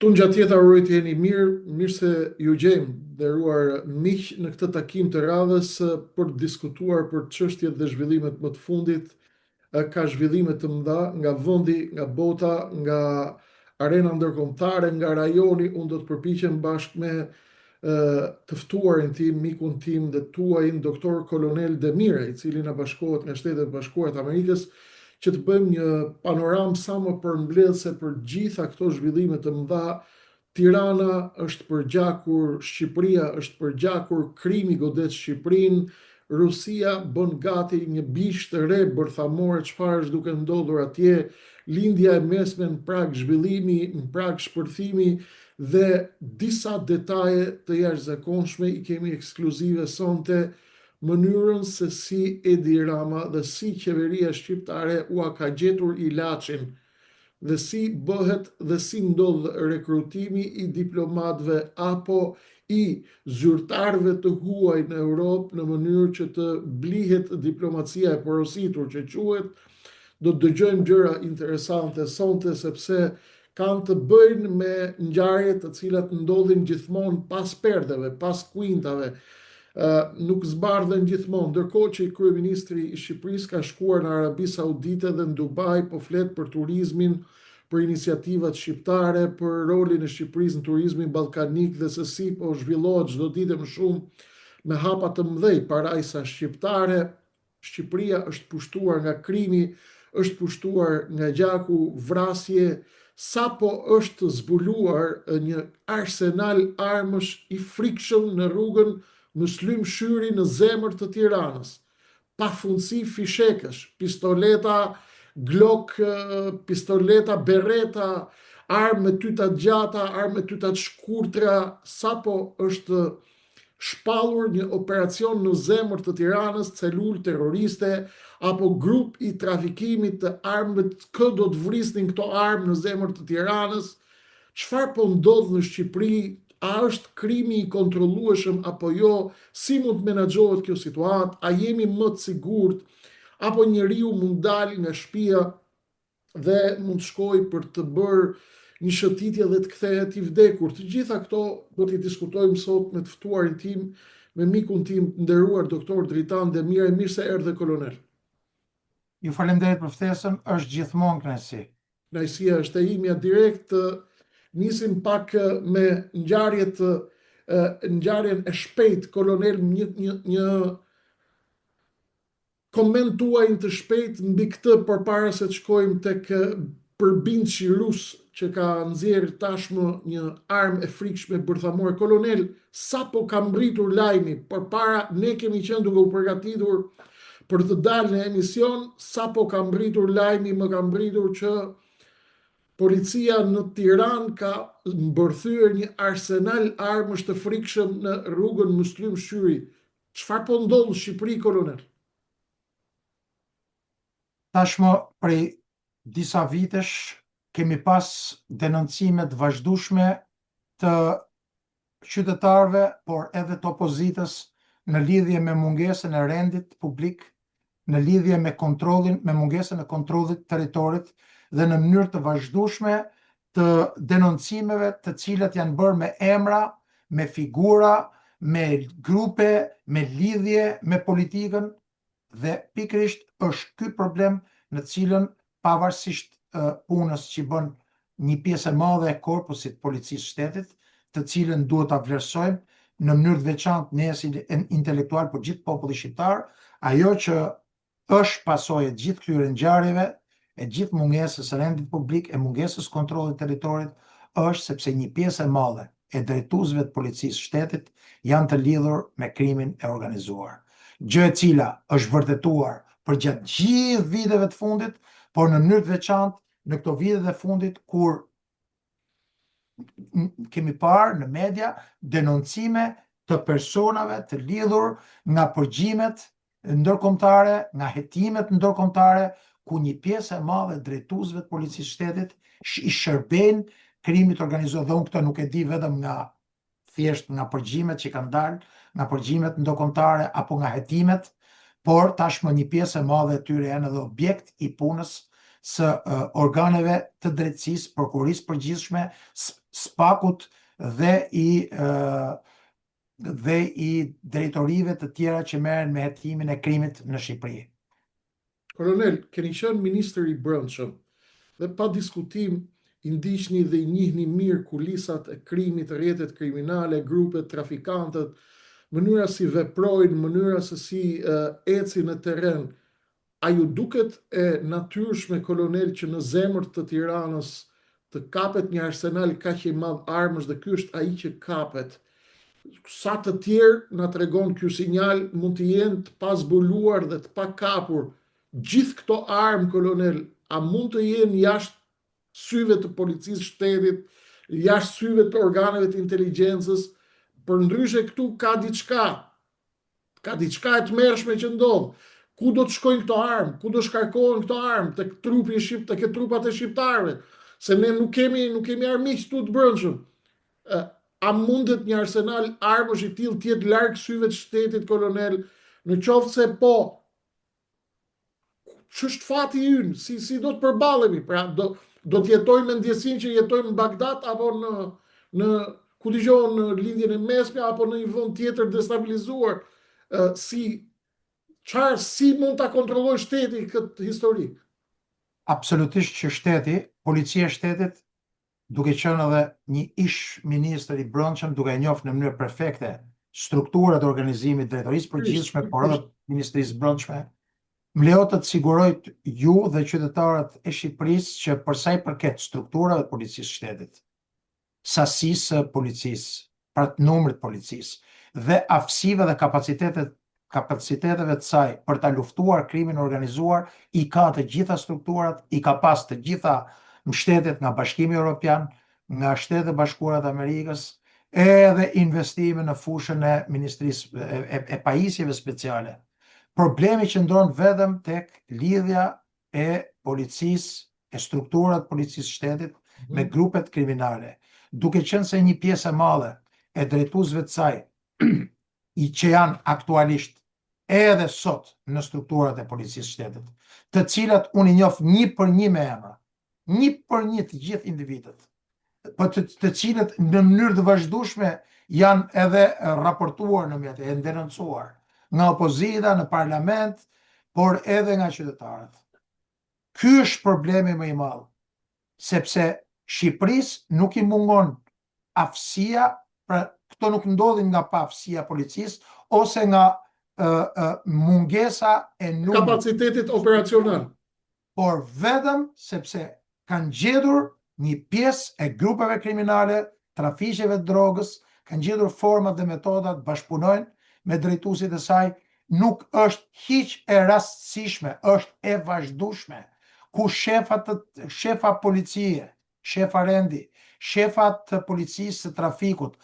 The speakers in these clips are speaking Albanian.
Tunë gjatë jeta uroj të jeni mirë se ju gjejmë, nderuar miq, në këtë takim të radhës për të diskutuar për çështjet dhe zhvillimet më të fundit. Ka zhvillime të mëdha nga vendi, nga bota, nga arena ndërkombëtare, nga rajoni. Unë do të përpiqem bashkë me të ftuarin tim, mikun tim dhe tuajin, doktor Kolonel Demire, i cili na bashkohet nga Shtetet e Bashkuara të Amerikës, që të bëjmë një panoramë sa më përmbledhëse për gjitha këto zhvillime të mëdha. Tirana është përgjakur, Shqipëria është përgjakur, krimi godet Shqipërinë, Rusia bën gati një bish të re bërthamore, çfarë është duke ndodhur atje, lindja e mesme në prag zhvillimi, në prag shpërthimi dhe disa detaje të jashtëzakonshme i kemi ekskluzive sonte. Mënyrën se si Edi Rama dhe si qeveria shqiptare ua ka gjetur ilaçin dhe si bëhet dhe si ndodh rekrutimi i diplomatëve apo i zyrtarëve të huaj në Europë në mënyrë që të blihet diplomacia e porositur që quhet. Do të dëgjojmë gjëra interesante sonte sepse kanë të bëjnë me ngjarje të cilat ndodhin gjithmonë pas perdeve, pas kuintave. Nuk zbardhen gjithmonë, ndërkohë që i kryeministri i Shqipërisë ka shkuar në Arabi Saudite dhe në Dubai, po flet për turizmin, për iniciativat shqiptare, për rolin e Shqipërisë në turizmin ballkanik dhe se si po zhvillohet çdo ditë më shumë me hapa të mëdhej parajsa shqiptare. Shqipëria është pushtuar nga krimi, është pushtuar nga gjaku, vrasje, sapo është zbuluar një arsenal armësh i frikshëm në rrugën Muslim Shyri në zemër të Tiranës. Pafundësi fishekësh, pistoleta Glock, pistoleta Beretta, armë me tytat gjata, armë me tytat shkurtra, sapo është shpallur një operacion në zemër të Tiranës, celulë terroriste apo grup i trafikimit të armëve, kë do të vrisnin këto armë në zemër të Tiranës. Çfarë po ndodh në Shqipëri? A është krimi i kontrollueshëm apo jo? Si mund të menaxhohet kjo situatë? A jemi më të sigurt? Apo njeriu mund dalë nga shtëpia dhe mund të shkojë për të bërë një shëtitje dhe të kthehet i vdekur? Të gjitha këto do t'i diskutojmë sot me të ftuarin tim, me mikun tim të nderuar doktor Dritan Demire. Mirë se erdhe kolonel. Ju falenderoj për ftesën, është gjithmonë kënaqësi. Kënaqësia është e imja direkt. Nisim pak me ngjarjen e shpejt, kolonel, një koment tuaj të shpejt mbi këtë përpara se të shkojmë tek përbindësi rus që ka nxjerrë tashmë një armë e frikshme bërthamore. Kolonel, sapo ka mbritur lajmi, përpara ne kemi qenë duke u përgatitur për të dalë në emision, sapo ka mbritur lajmi, më ka mbritur që policia në Tiranë ka mbërthyer një arsenal armësh të frikshëm në rrugën Muslim Shyri. Çfarë po ndodh në Shqipëri, kolonel? Tashmë prej disa vitesh kemi pas denoncime të vazhdueshme të qytetarëve, por edhe të opozitës në lidhje me mungesën e rendit publik, në lidhje me mungesën e kontrollit të territorit dhe në mënyrë të vazhdueshme të denoncimeve të cilat janë bërë me emra, me figura, me grupe, me lidhje me politikën, dhe pikërisht është ky problem në cilën pavarësisht punës që bën një pjesë e madhe e korpusit policisë shtetit, të cilën duhet ta vlerësojmë në mënyrë të veçantë ne si intelektual për gjithë populli shqiptar, ajo që është pasojë e gjithë këtyre ngjarjeve, e gjithë mungesës së rendit publik, e mungesës kontrollit të territorit, është sepse një pjesë e madhe e drejtuesve të policisë shtetit janë të lidhur me krimin e organizuar. Gjë e cila është vërtetuar për gjatë gjithë viteve të fundit, por në mënyrë të veçantë në këto vite të fundit kur kemi parë në media denoncime të personave të lidhur nga përgjimet ndërkombëtare, nga hetimet ndërkombëtare, ku një pjesë e madhe drejtuesve të policisë shtetit i shërbejnë krimit organizuar. Dhe unë këtë nuk e di vetëm thjesht nga përgjimet që kanë dalë, nga përgjimet ndërkombëtare apo nga hetimet, por tashmë një pjesë e madhe e tyre janë edhe objekt i punës së organeve të drejtësisë, prokurisë përgjithshme, SPAK-ut dhe i drejtorive të tjera që merren me hetimin e krimit në Shqipëri. Kolonel, keni qenë ministër i brendshëm dhe pa diskutim i ndiqni dhe i njihni mirë kulisat e krimit, rrjetet kriminale, grupet, trafikantët, mënyra si veprojnë, mënyra se si ecin në terren. A ju duket e natyrshme, kolonel, që në zemër të Tiranës të kapet një arsenal kaq i madh armësh dhe ky është ai që kapet? Sa të tjerë na tregon ky sinjal mund të jenë të pazbuluar dhe të pakapur. Gjithë këto armë, kolonel, a mund të jenë jashtë syve të policisë shtetit, jashtë syve të organeve të inteligjencës? Përndryshe këtu ka diçka e tmerrshme që ndodh. Ku do të shkojnë këto armë? Ku do shkarkohen këto armë? Tek trupat e shqiptarëve. Se ne nuk kemi armiq këtu të brendshëm. A mundet një arsenal armësh i tillë të jetë larg syve të shtetit, kolonel? Në qoftë se po, ç'është fati ynë? Si do të përballemi? Pra do të jetojmë me ndjesinë që jetojmë në Bagdad apo në ku dëgjon në lindjen e mesme apo në një vend tjetër destabilizuar? Si mund ta kontrolloj shteti këtë histori? Absolutisht që shteti, policia e shtetit, duke qenë edhe një ish ministër i brendshëm, duke njohur në mënyrë perfekte strukturat e organizimit drejtorisë përgjithshme, por edhe ministrisë brendshme, më lejo të siguroj ju dhe qytetarët e Shqipërisë që për sa i përket strukturave të policisë së shtetit, sasisë së policisë, pra të numrit të policisë dhe aftësive dhe kapaciteteve të saj për ta luftuar krimin organizuar, i ka të gjitha strukturat, i ka pas të gjitha mbështetjet nga Bashkimi Evropian, nga Shtetet e Bashkuara të Amerikës, edhe investime në fushën e ministrisë e pajisjeve speciale. Problemi që ndron vetëm tek lidhja e policisë, e strukturat policisë shtetit me grupet kriminale, duke qenë se një pjesë e madhe e drejtuesve të saj i që janë aktualisht edhe sot në strukturat e policisë shtetit, të cilat unë i njoh një për një me emra, një për një të gjithë individët, për të cilët në mënyrë të vazhdueshme janë edhe raportuar në mjete, e denoncuar nga opozita në parlament, por edhe nga qytetarët. Ky është problemi më i madh, sepse Shqipërisë nuk i mungon aftësia, pra këto nuk ndodhin nga paaftësia policisë ose nga mungesa e numrit kapacitetit operacional, por vetëm sepse kanë gjetur një pjesë e grupeve kriminale, trafiqeve të drogës, kanë gjetur format dhe metodat, bashkëpunojnë me drejtuesit e saj. Nuk është hiç e rastësishme, është e vazhdueshme, ku shefa policie, shefa rendi, shefat të policisë së trafikut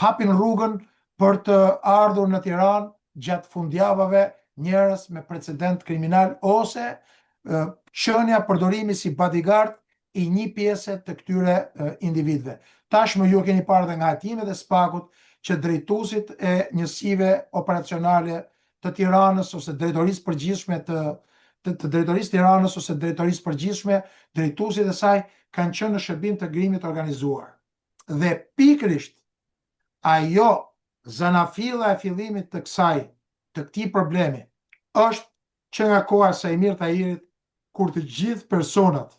hapin rrugën për të ardhur në Tiranë gjatë fundjavave njerëz me precedent kriminal ose qenia, përdorimi si bodyguard i një pjese të këtyre individëve. Tashmë ju keni parë dhe nga hetimet e SPAK-ut që drejtuesit e njësive operacionale të Tiranës ose drejtorisë përgjithshme të drejtorisë Tiranës ose drejtorisë përgjithshme, drejtuesit e saj kanë qenë në shërbim të krimit organizuar. Dhe pikërisht ajo zanafilla e fillimit të këtij problemi është që nga koha e Sajmir Tahirit, kur të gjithë personat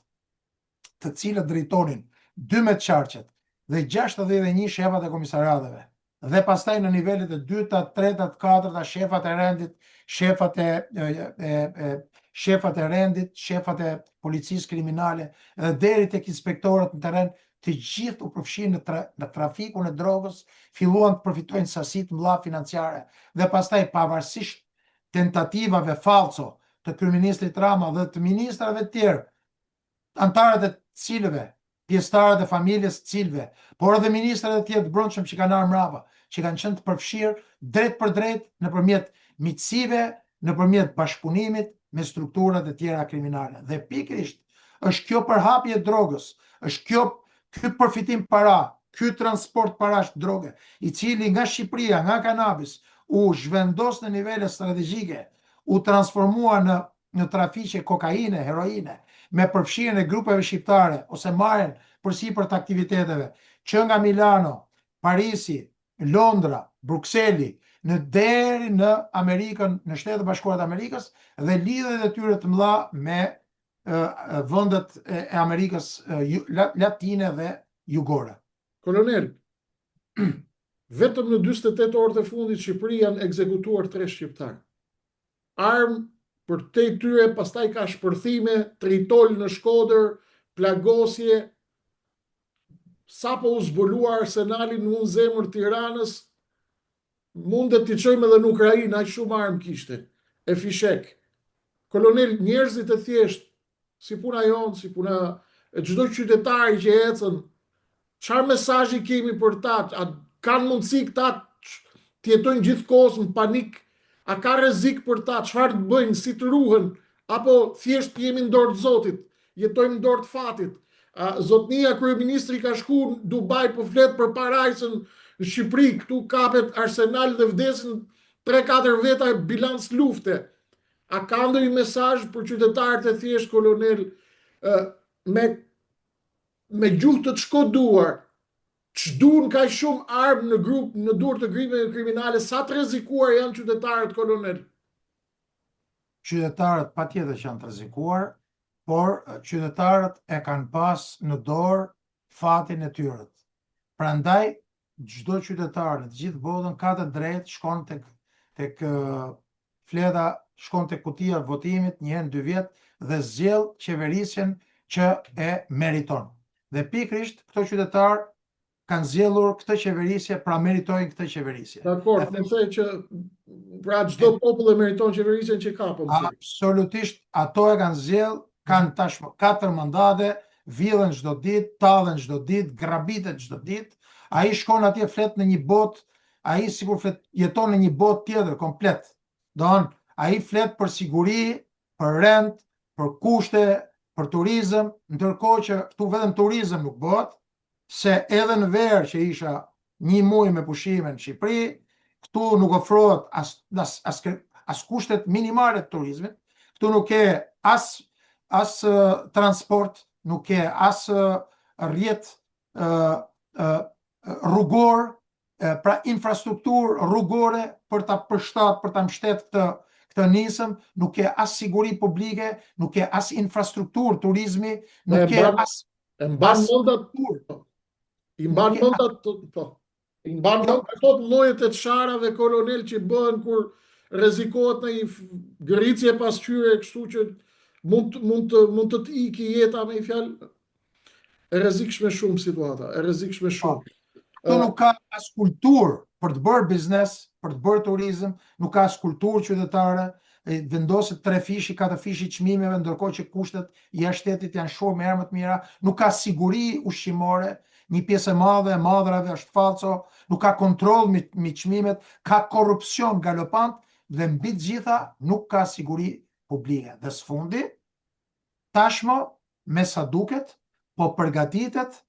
të cilët drejtonin 12 qarqet dhe 61 shefat e komisariateve dhe pastaj në nivelet e 2-ta, 3-ta, 4-ta, shefat e rendit, shefat e rendit, shefat e policisë kriminale dhe deri tek inspektorët në terren, të gjithë u përfshin në trafikun e drogës, filluan të përfitojnë sasi të mëdha financiare dhe pastaj pavarësisht tentativave falso të kryeministrit Rama dhe të ministrave të tjerë, antarët e cilëve, pjesëtarët e familjes të cilëve, por edhe ministrat e tjerë të brendshëm që kanë ardhur mbrapa, që kanë qenë të përfshirë drejt për drejt nëpërmjet miqësive, nëpërmjet bashkëpunimit me strukturat e tjera kriminale. Dhe pikërisht është kjo përhapje e drogës, është ky përfitim para, ky transport parash droge, i cili nga Shqipëria, nga kanabis, u zhvendos në nivele strategjike, u transformua në trafiqe kokaine, heroine, me përfshirjen e grupeve shqiptare ose marren përsipër të aktiviteteve që nga Milano, Parisi, Londra, Brukseli, në deri në Amerikën, në Shtetet e Bashkuara të Amerikës dhe lidhjet e tyre të mëdha me vendet e Amerikës Latine dhe Jugore. Kolonel, vetëm në 48 orët e fundit Shqipëri janë ekzekutuar 3 shqiptarë. Armë për te tyre, pastaj ka shpërthime, tritol në Shkodër, plagosje, sapo u zbulua arsenalin në unë zemër Tiranës, mundet t'i çojmë edhe në Ukrainë, aq shumë armë kishte, e fishek. Kolonel, njerëzit e thjesht, si puna jonë, si puna e çdo qytetari që ecën, çfarë mesazhi kemi për ta? A kanë mundësi këta të jetojnë gjithkohës në panik? A ka rrezik për ta? Çfarë të bëjnë? Si të ruhen? Apo thjesht jemi në dorë të Zotit? Jetojmë në dorë të fatit? Zotnia kryeministri ka shku në Dubai, po flet për parajsën në Shqipëri, këtu kapet arsenal dhe vdesin 3-4 veta bilans lufte. A ka ndonjë mesazh për qytetarët e thjesht, kolonel, me gjuhë të shkoduar, ç'duan kaq shumë armë në grup, në dorë të grupeve kriminale, sa të rrezikuar janë qytetarët, kolonel? Qytetarët patjetër që janë të rrezikuar, por qytetarët e kanë pas në dorë fatin e tyre. Prandaj çdo qytetar në të gjithë botën ka të drejtë shkon tek fleta, shkon tek kutia e votimit një herë në 2 vjet dhe zgjell qeverisjen që e meriton. Dhe pikrisht këto qytetarë kanë zgjedhur këtë qeverisje, pra meritojnë këtë qeverisje. Dakor, po thej që pra çdo popull e meriton qeverisjen që ka, po thej. Absolutisht, ato e kanë zgjedhur, kanë tashmë 4 mandate, villen çdo ditë, tallen çdo ditë, grabitet çdo ditë. Ai shkon atje flet në një botë, ai sikur jeton në një botë tjetër komplet. Don, ai flet për siguri, për rent, për kushte, për turizëm, ndërkohë që këtu vetëm turizëm nuk bëhet, se edhe në verë që isha 1 muaj me pushime në Shqipëri, këtu nuk ofrohet as kushtet minimale të turizmit, këtu nuk ke as transport, nuk ke as rrjet rrugor, pra infrastrukturë rrugore për ta përshtat, për ta mbështet këtë nisëm, nuk ke as siguri publike, nuk ke as infrastrukturë turizmi, nuk ke as I mban mend ato llojet e çarave, kolonel, që bëhen kur rrezikohet në një gëricje pasqyre, kështu që mund të iki jeta, me një fjalë, e rrezikshme shumë situata, e rrezikshme shumë. Këtu nuk ka as kulturë për të bërë biznes, për të bërë turizëm, nuk ka as kulturë qytetare, vendoset 3 fishi, 4 fishi çmimeve, ndërkohë që kushtet jashtë shtetit janë shumë herë më të mira, nuk ka siguri ushqimore, një pjesë e madhe e madrave është falco, nuk ka kontroll mbi çmimet, ka korrupsion galopant dhe mbi të gjitha nuk ka siguri publike. Dhe sfundi, tashmë me sa duket, po përgatitet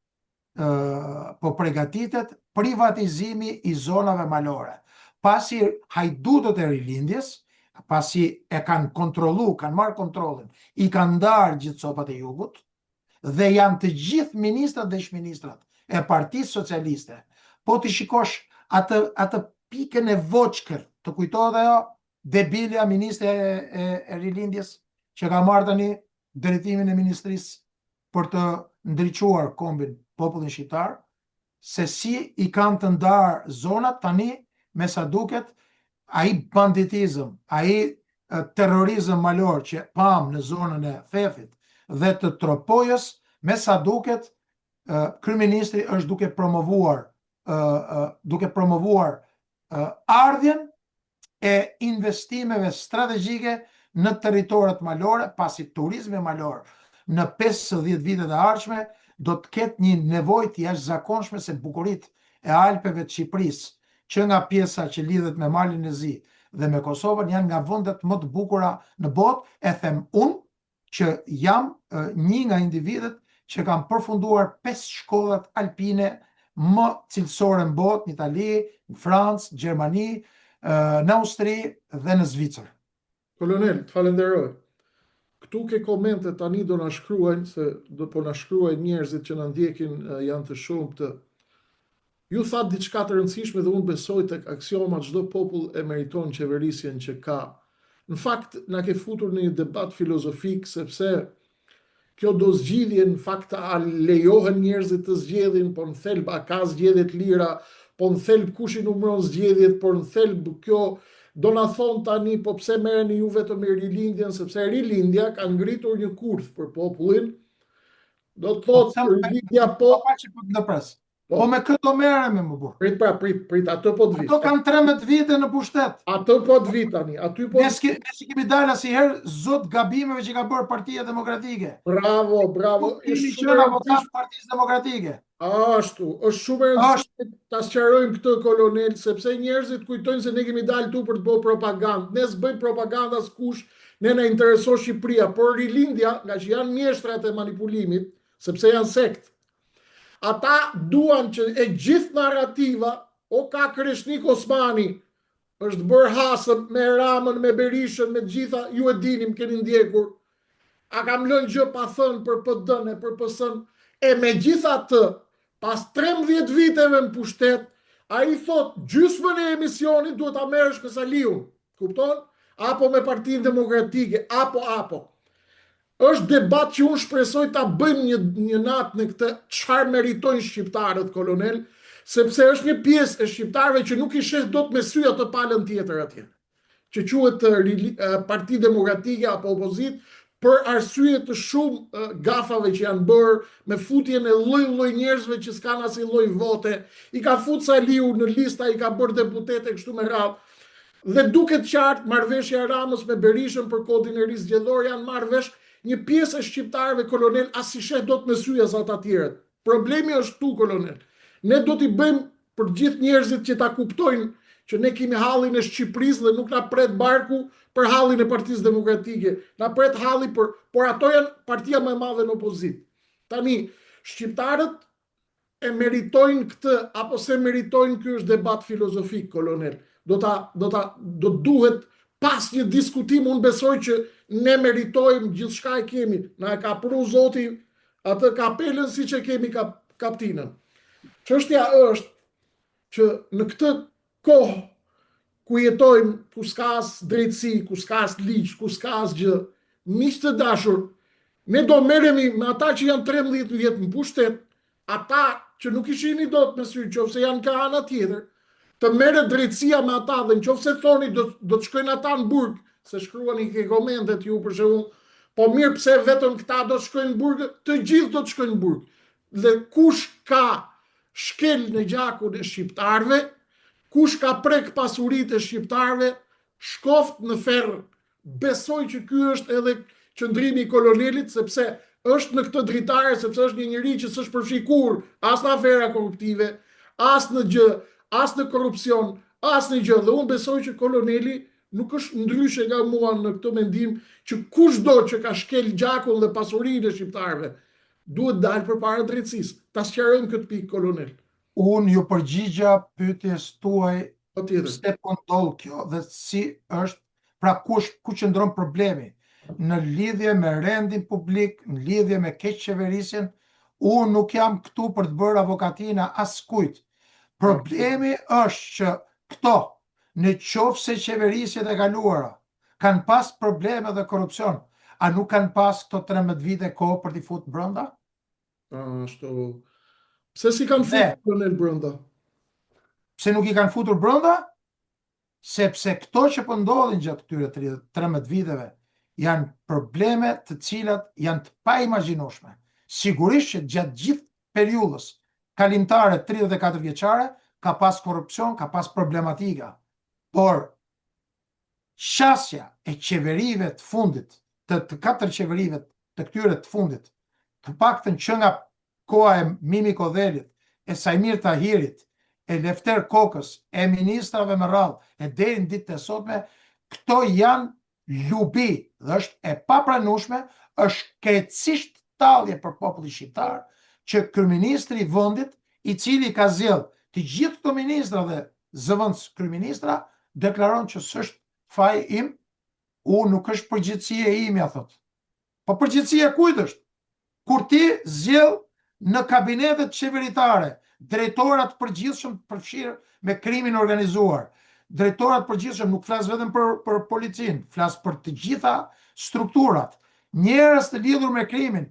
privatizimi i zonave malore. Pasi hajdutët e rilindjes, pasi e kanë kontrollu, kanë marrë kontrollin, i kanë ndarë gjithë copat e jugut, dhe janë të gjithë ministrat dhe ish-ministrat e Partisë Socialiste. Po ti shikosh atë pikën e voçkër, të kujtohet ajo debilja ministre e rilindjes që ka marrë tani drejtimin e ministrisë për të ndriçuar kombin popullin shqiptar, se si i kanë të ndarë zonat tani, me sa duket, ai banditizëm, ai terrorizëm malor që pam në zonën e Thefit dhe të Tropojës, me sa duket, kryeministri është duke promovuar ardhjen e investimeve strategjike në territoret malore, pasi turizmi malor në 50 vitet e ardhshme do të ketë një nevojë të jashtëzakonshme, se bukuritë e Alpeve të Shqipërisë, që nga pjesa që lidhet me Malin e Zi dhe me Kosovën, janë nga vendet më të bukura në botë. E them unë që jam një nga individet që kanë përfunduar 5 shkollat alpine më cilësore në botë, në Itali, në Francë, në Gjermani, në Austri dhe në Zvicër. Kolonel, të falenderoj. këtu ke komente tani do na shkruajnë, se do po na shkruajnë njerëzit që na ndjekin janë të shumtë. Ju thatë diçka të rëndësishme dhe unë besoj tek aksioma çdo popull e meriton qeverisjen që ka. Në fakt, na ke futur në një debat filozofik, sepse kjo do zgjidhje në fakt a lejohen njerëzit të zgjedhin, po në thelb a ka zgjedhje të lira, po në thelb kush i numëron zgjedhjet, por në thelb kjo do na thonë tani po pse merreni ju vetëm me rilindjen, sepse rilindja ka ngritur një kurth për popullin. Do të thotë rilindja po. Po me këtë do merremi më burr. Prit, ato po të vit. Ato kanë 13 vite në pushtet. Ato po të vit tani. Aty po. Ne kemi dalë asnjëherë zot gabimeve që ka bërë Partia Demokratike. Bravo. Kemi qenë avokat Partisë Demokratike. Ashtu, është shumë e rëndësishme ta sqarojmë këtë kolonel, sepse njerëzit kujtojnë se ne kemi dalë tu për të bërë propagandë. Ne s'bëjmë propaganda askush, ne na intereson Shqipëria, por rilindja, nga që janë mjeshtrat e manipulimit, sepse janë sekt. Ata duan që e gjithë narrativa, o ka Kreshnik Osmani, është bërë hasëm me Ramën, me Berishën, me gjitha, ju e dinim, keni ndjekur, a kam lënë gjë pa thënë për PD-n e për PS-n, e me gjitha të, pas 13 viteve në pushtet, a i thot, gjysmën e emisionit duhet ta merresh me Saliun, kupton? Apo me Partinë Demokratike, apo. Është debat që unë shpresoj ta bëjmë një natë në këtë çfarë meritojnë shqiptarët, kolonel, sepse është një pjesë e shqiptarëve që nuk i sheh dot me sy atë palën tjetër atje, që quhet Parti Demokratike apo opozit, për arsye të shumë gafave që janë bërë, me futjen e lloj njerëzve që s'kan asnjë lloj vote, i ka fut Saliu në lista, i ka bërë deputete kështu me radhë. Dhe duket qartë marrëveshja e Ramës me Berishën për kodin e ri zgjedhor janë marrë vesh një pjesë e shqiptarëve, kolonel, as i sheh dot me sy as ata tjerët. Problemi është tu, kolonel. Ne do t'i bëjmë për gjithë njerëzit që ta kuptojnë që ne kemi hallin e Shqipërisë dhe nuk na pret barku për hallin e Partisë Demokratike. Na pret halli por ato janë partia më e madhe në opozit. Tani, shqiptarët e meritojnë këtë, apo se meritojnë, ky është debat filozofik, kolonel. Do duhet pas një diskutim, unë besoj që ne meritojmë, gjithçka e kemi, na e ka pru Zoti atë kapelën siç e kemi kaptinën. Çështja është që në këtë kohë ku jetojmë, ku s'ka as drejtësi, ku s'ka as ligj, ku s'ka as gjë, miq të dashur, ne do merremi me ata që janë 13 vjet në pushtet, ata që nuk i shihni dot me sy, nëse janë ka ana tjetër, të merret drejtësia me ata, dhe nëse thoni do të shkojnë ata në burg, se shkruani ke komentet ju për shembull, po mirë pse vetëm këta do të shkojnë në burg, të gjithë do të shkojnë në burg. Dhe kush ka shkel në gjakun e shqiptarëve, kush ka prek pasuritë e shqiptarëve, shkoft në ferr. Besoj që ky është edhe qëndrimi i kolonelit, sepse është në këtë dritare, sepse është një njerëz që s'është përfshikur as në afera korruptive, as në gjë, as në korrupsion, as në gjë. Dhe unë besoj që koloneli nuk është ndryshe nga mua në këtë mendim, që kushdo që ka shkel gjakun dhe pasurinë e shqiptarëve duhet dalë përpara drejtësisë. Ta sqarojmë këtë pikë, kolonel. Unë ju përgjigja pyetjes tuaj pse po ndodh kjo dhe si është, pra ku qëndron problemi në lidhje me rendin publik, në lidhje me keq qeverisjen. Unë nuk jam këtu për të bërë avokatina askujt. Problemi është që këto, në qoftë se qeverisjet e kaluara kanë pas probleme dhe korrupsion, a nuk kanë pas këto 13 vite kohë për t'i futur brenda? Ashtu. Pse si kanë futur brenda? Pse nuk i kanë futur brenda? Sepse këto që po ndodhin gjatë këtyre 13 viteve janë probleme të cilat janë të paimagjinueshme. Sigurisht që gjatë gjithë periudhës kalimtare 34 vjeçare ka pas korrupsion, ka pas problematika. Por qasja e qeverive të fundit, të 4 qeverive të këtyre të fundit, të paktën që nga koha e Mimi Kodhelit, e Sajmir Tahirit, e Lefter Kokës, e ministrave me radhë, e deri në ditën e sotme, këto janë lubi dhe është e papranueshme, është krejtësisht tallje për popullin shqiptar, që kryeministri i vendit, i cili ka zgjedhur të gjithë këto ministra dhe zëvendës kryeministra, deklaron që s'është faji im, nuk është përgjegjësia ime, thot. Po përgjithësia kujt është? Kur ti zgjell në kabinetet qeveritare drejtorat përgjithshëm përfshirë me krimin organizuar, drejtorat përgjithshëm, nuk flas vetëm për policinë, flas për të gjitha strukturat, njerëz të lidhur me krimin,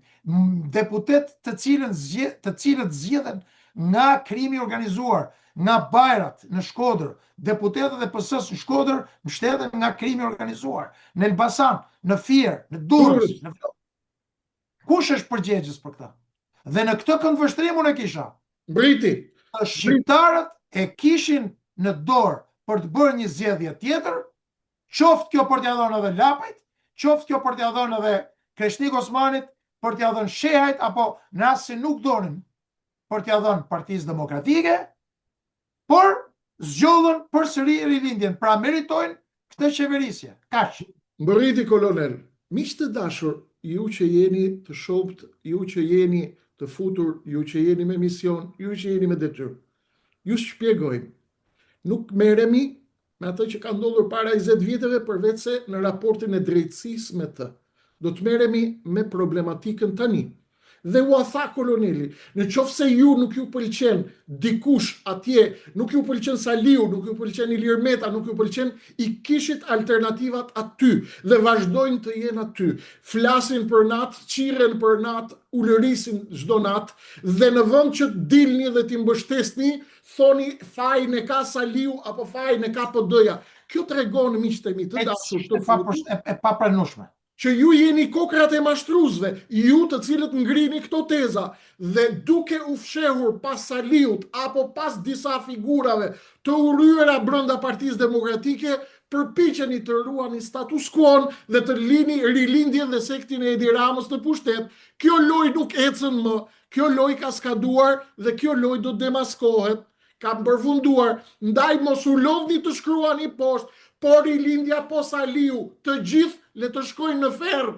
deputet të cilët zgjedhen nga krimi organizuar, nga Bajrat në Shkodër, deputetët e PS-s në Shkodër mbështeten nga krimi organizuar, në Elbasan, në Fier, në Durrës, në kush është përgjegjës për këtë? Dhe në këtë këndvështrim unë e kisha. Briti. Shqiptarët e kishin në dorë për të bërë një zgjedhje tjetër, qoftë kjo për t'ia dhënë edhe Lapajt, qoftë kjo për t'ia dhënë edhe Kreshnik Osmanit, për t'ia dhënë Shehajt, apo në rast se nuk donin për t'ia dhënë Partisë Demokratike, por zgjodhën përsëri rilindjen, pra meritojnë këtë qeverisje. Kaq. Briti kolonel, miq të dashur, ju që jeni të shopt, ju që jeni të futur, ju që jeni me mision, ju që jeni me detyrë. Ju shpjegojmë, nuk merremi me atë që ka ndodhur para 20 viteve përveç se në raportin e drejtësisë me të. Do të merremi me problematikën tani. Dhe u tha koloneli, në qoftë se ju nuk ju pëlqen dikush atje, nuk ju pëlqen Saliu, nuk ju pëlqen Ilir Meta, nuk ju pëlqen, i kishit alternativat aty dhe vazhdojnë të jenë aty. Flasin për natë, qiren për natë, ulërisin çdo natë dhe në vend që dilni dhe t'i mbështesni, thoni fajin e ka Saliu apo fajin e ka PD-ja. Kjo tregon miqtë e mi të dashur të futur e papranueshme. Që ju jeni kokrat e mashtruesve, ju të cilët ngrini këto teza dhe duke u fshehur pas Saliut apo pas disa figurave të urryera brenda Partisë Demokratike, përpiqeni të ruani status quo dhe të lini rilindjen dhe sektin e Edi Ramës në pushtet. Kjo lojë nuk ecën më, kjo lojë ka skaduar dhe kjo lojë do demaskohet. Kam përfunduar, ndaj mos u lodhni të shkruani poshtë, por rilindja po Saliu, të gjithë le të shkojnë në ferr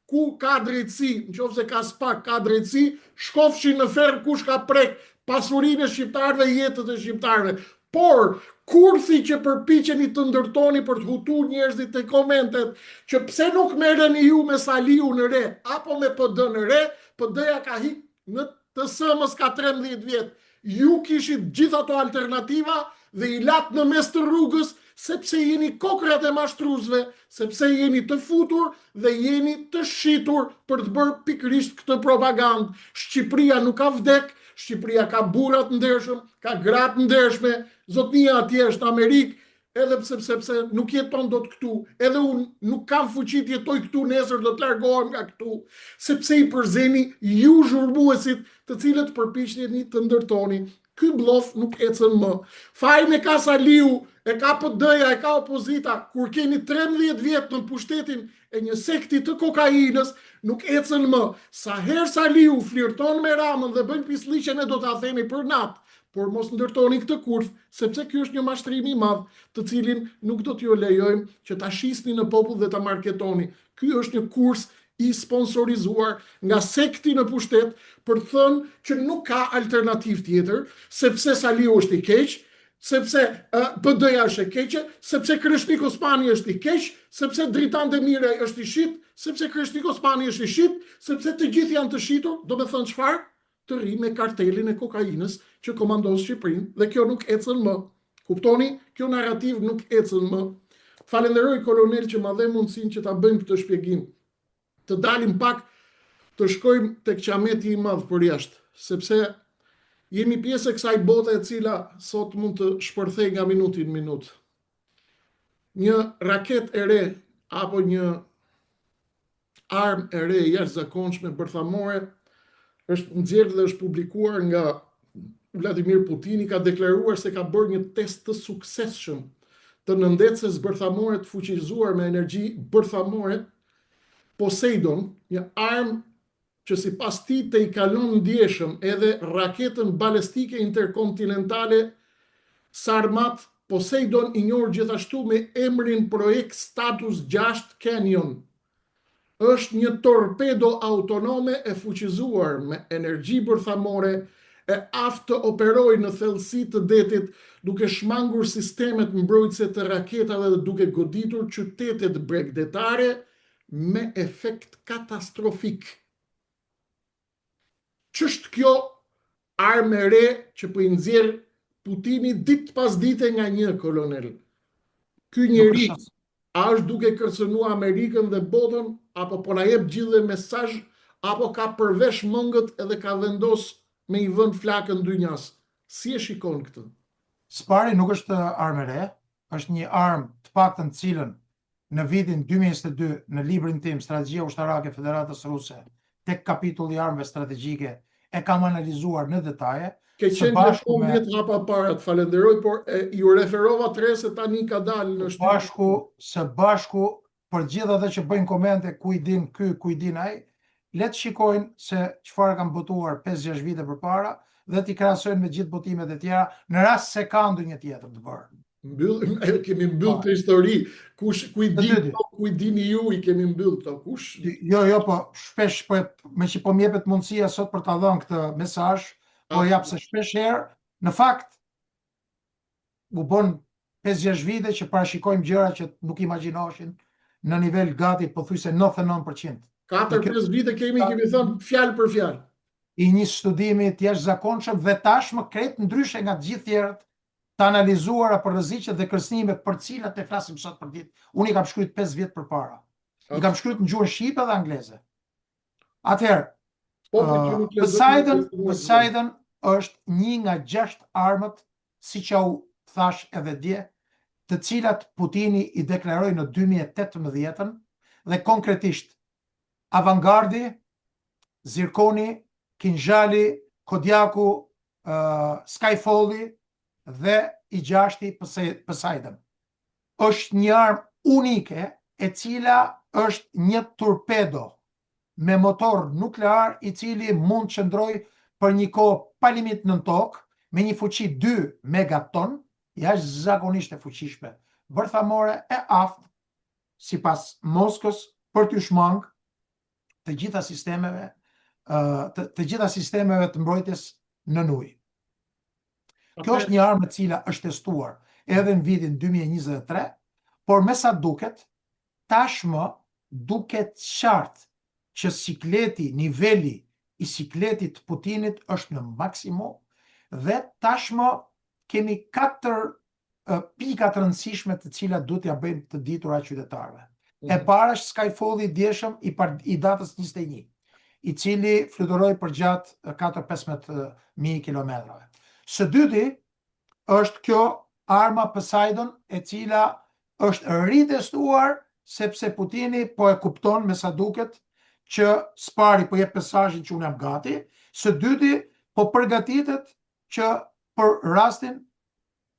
ku ka drejtësi, nëse ka spak ka drejtësi, shkofshin në ferr kush ka prek pasurinë e shqiptarëve, jetët e shqiptarëve. Por kurthi që përpiqeni të ndërtoni për të hutuar njerëzit te komentet, që pse nuk merreni ju me Saliu në re apo me PD në re, PD-ja ka hik në TS-mës ka 13 vjet. Ju kishit gjithë ato alternativa dhe i lat në mes të rrugës, sepse jeni kokrat e mashtruesve, sepse jeni të futur dhe jeni të shitur për të bërë pikërisht këtë propagandë. Shqipëria nuk ka vdek, Shqipëria ka burrat ndershëm, ka gratë ndershme, zotnia atje është Amerikë, edhe sepse nuk jeton dot këtu, edhe unë nuk kam fuqi të jetoj këtu, nesër do të largohem nga këtu, sepse i përzeni ju zhurmuesit të cilët përpiqeni të ndërtoni. Ky blof nuk ecën më. Fajin e ka Saliu, e ka PD-ja, e ka opozita, kur keni 13 vjet në pushtetin e një sekti të kokainës, nuk ecën më. Sa herë Saliu flirton me Ramën dhe bën pisliqen e do ta themi për natë, por mos ndërtoni këtë kurth, sepse ky është një mashtrim i madh, të cilin nuk do t'ju lejojmë që ta shisni në popull dhe ta marketoni. Ky është një kurs i sponsorizuar nga sekti në pushtet për të thënë që nuk ka alternativë tjetër, sepse Saliu është i keq, sepse PD-ja është e keqe, sepse Kreshnik Osmani është i keq, sepse Dritan Demiraj është i shit, sepse Kreshnik Osmani është i shit, sepse të gjithë janë të shitur, do me thënë çfarë? Të rri me kartelin e kokainës që komandon Shqipërinë dhe kjo nuk ecën më. Kuptoni? Kjo narrativ nuk ecën më. Falenderoj kolonel që ma dhe mundësinë që ta bëjmë këtë shpjegim. Të dalim pak, të shkojmë tek Qameti i madh për jashtë, sepse jemi pjesë e kësaj bote e cila sot mund të shpërthej nga minuti në minutë. Një raket e re apo një armë e re jashtëzakonshme bërthamore është nxjerrë dhe është publikuar nga Vladimir Putini, ka deklaruar se ka bërë një test të suksesshëm të nëndetëses bërthamore të fuqizuar me energji bërthamore, Poseidon, një armë që sipas tij të i kalon ndjeshëm edhe raketën balestike interkontinentale Sarmat. Poseidon i njohur gjithashtu me emrin projekt Status 6 Canyon. Është një torpedo autonome e fuqizuar me energji bërthamore, e aftë të operojë në thellësi të detit, duke shmangur sistemet mbrojtëse të raketave dhe duke goditur qytetet bregdetare me efekt katastrofik. Ç'është kjo armë e re që po i nxjerr Putini ditë pas dite nga një kolonel? Ky Nuk njeri është a është duke kërcënuar Amerikën dhe botën, apo po na jep gjithë mesazh, apo ka përvesh mëngët edhe ka vendos me i vënd flakën dynjas? Si e shikon këtë? Spari nuk është armë e re, është një armë të paktën të cilën në vitin 2022 në librin tim Strategjia ushtarake e Federatës Ruse, tek kapitulli i armëve strategjike, e kam analizuar në detaje. Ke Së qenë bashku gjithmonë me 10 hapa para, të falenderoj, por ju referova 3 se tani ka dalë në shtypje. së bashku për gjithë ata që bëjnë komente ku i din ky, ku i din ai, le të shikojnë se çfarë kanë botuar 5-6 vite përpara dhe t'i krahasojnë me gjithë botimet e tjera në rast se ka ndonjë tjetër të bërë. Kemi mbyll të histori, ku i Të dini dyti. ku i dini ju, i kemi mbyll këto, kush? Jo, po shpesh me që po m'jepet mundësia sot për ta dhënë këtë mesazh, po jap se shpesh herë, në fakt u bën 5-6 vite që parashikojmë gjëra që nuk imagjinoheshin në nivel gati pothuajse 99%. 4-5 vite kemi thënë fjalë për fjalë. I një studimi të jashtëzakonshëm dhe tashmë krejt ndryshe nga të gjithë tjerët të analizuara për rreziqet dhe kërcënimet për cilat ne flasim sot për ditë. Unë i kam shkruajtur 5 vjet përpara. I kam shkruajtur në gjuhën shqipe dhe angleze. Atëherë, Poseidon është një nga 6 armët, siç u thash edhe dje, të cilat Putini i deklaroi në 2018 dhe konkretisht Avangardi, Zirkoni, Kinjali, Kodjaku, Skyfalli dhe i 6-ti Poseidon. Është një armë unike e cila është një torpedo me motor nuklear i cili mund të qëndroj për një kohë pa limit në tokë me një fuqi 2 megaton, jashtëzakonisht e fuqishme, bërthamore e aftë, sipas Moskës, për t'u shmangë të gjitha sistemeve të mbrojtjes nën ujë. Kjo është një armë e cila është testuar edhe në vitin 2023, por me sa duket, tashmë duket qartë që sikleti, niveli i sikletit të Putinit është në maksimum dhe tashmë kemi 4 pika të rëndësishme të cilat duhet t'ia bëjmë të ditura qytetarëve. E para është Skyfalli i djeshëm i datës 21, i cili fluturoi për gjatë 4-15.000 kilometrave. Së dyti është kjo arma Poseidon, e cila është ritestuar sepse Putini po e kupton me sa duket që spari po jep mesazhin që unë jam gati, së dyti po përgatitet që për rastin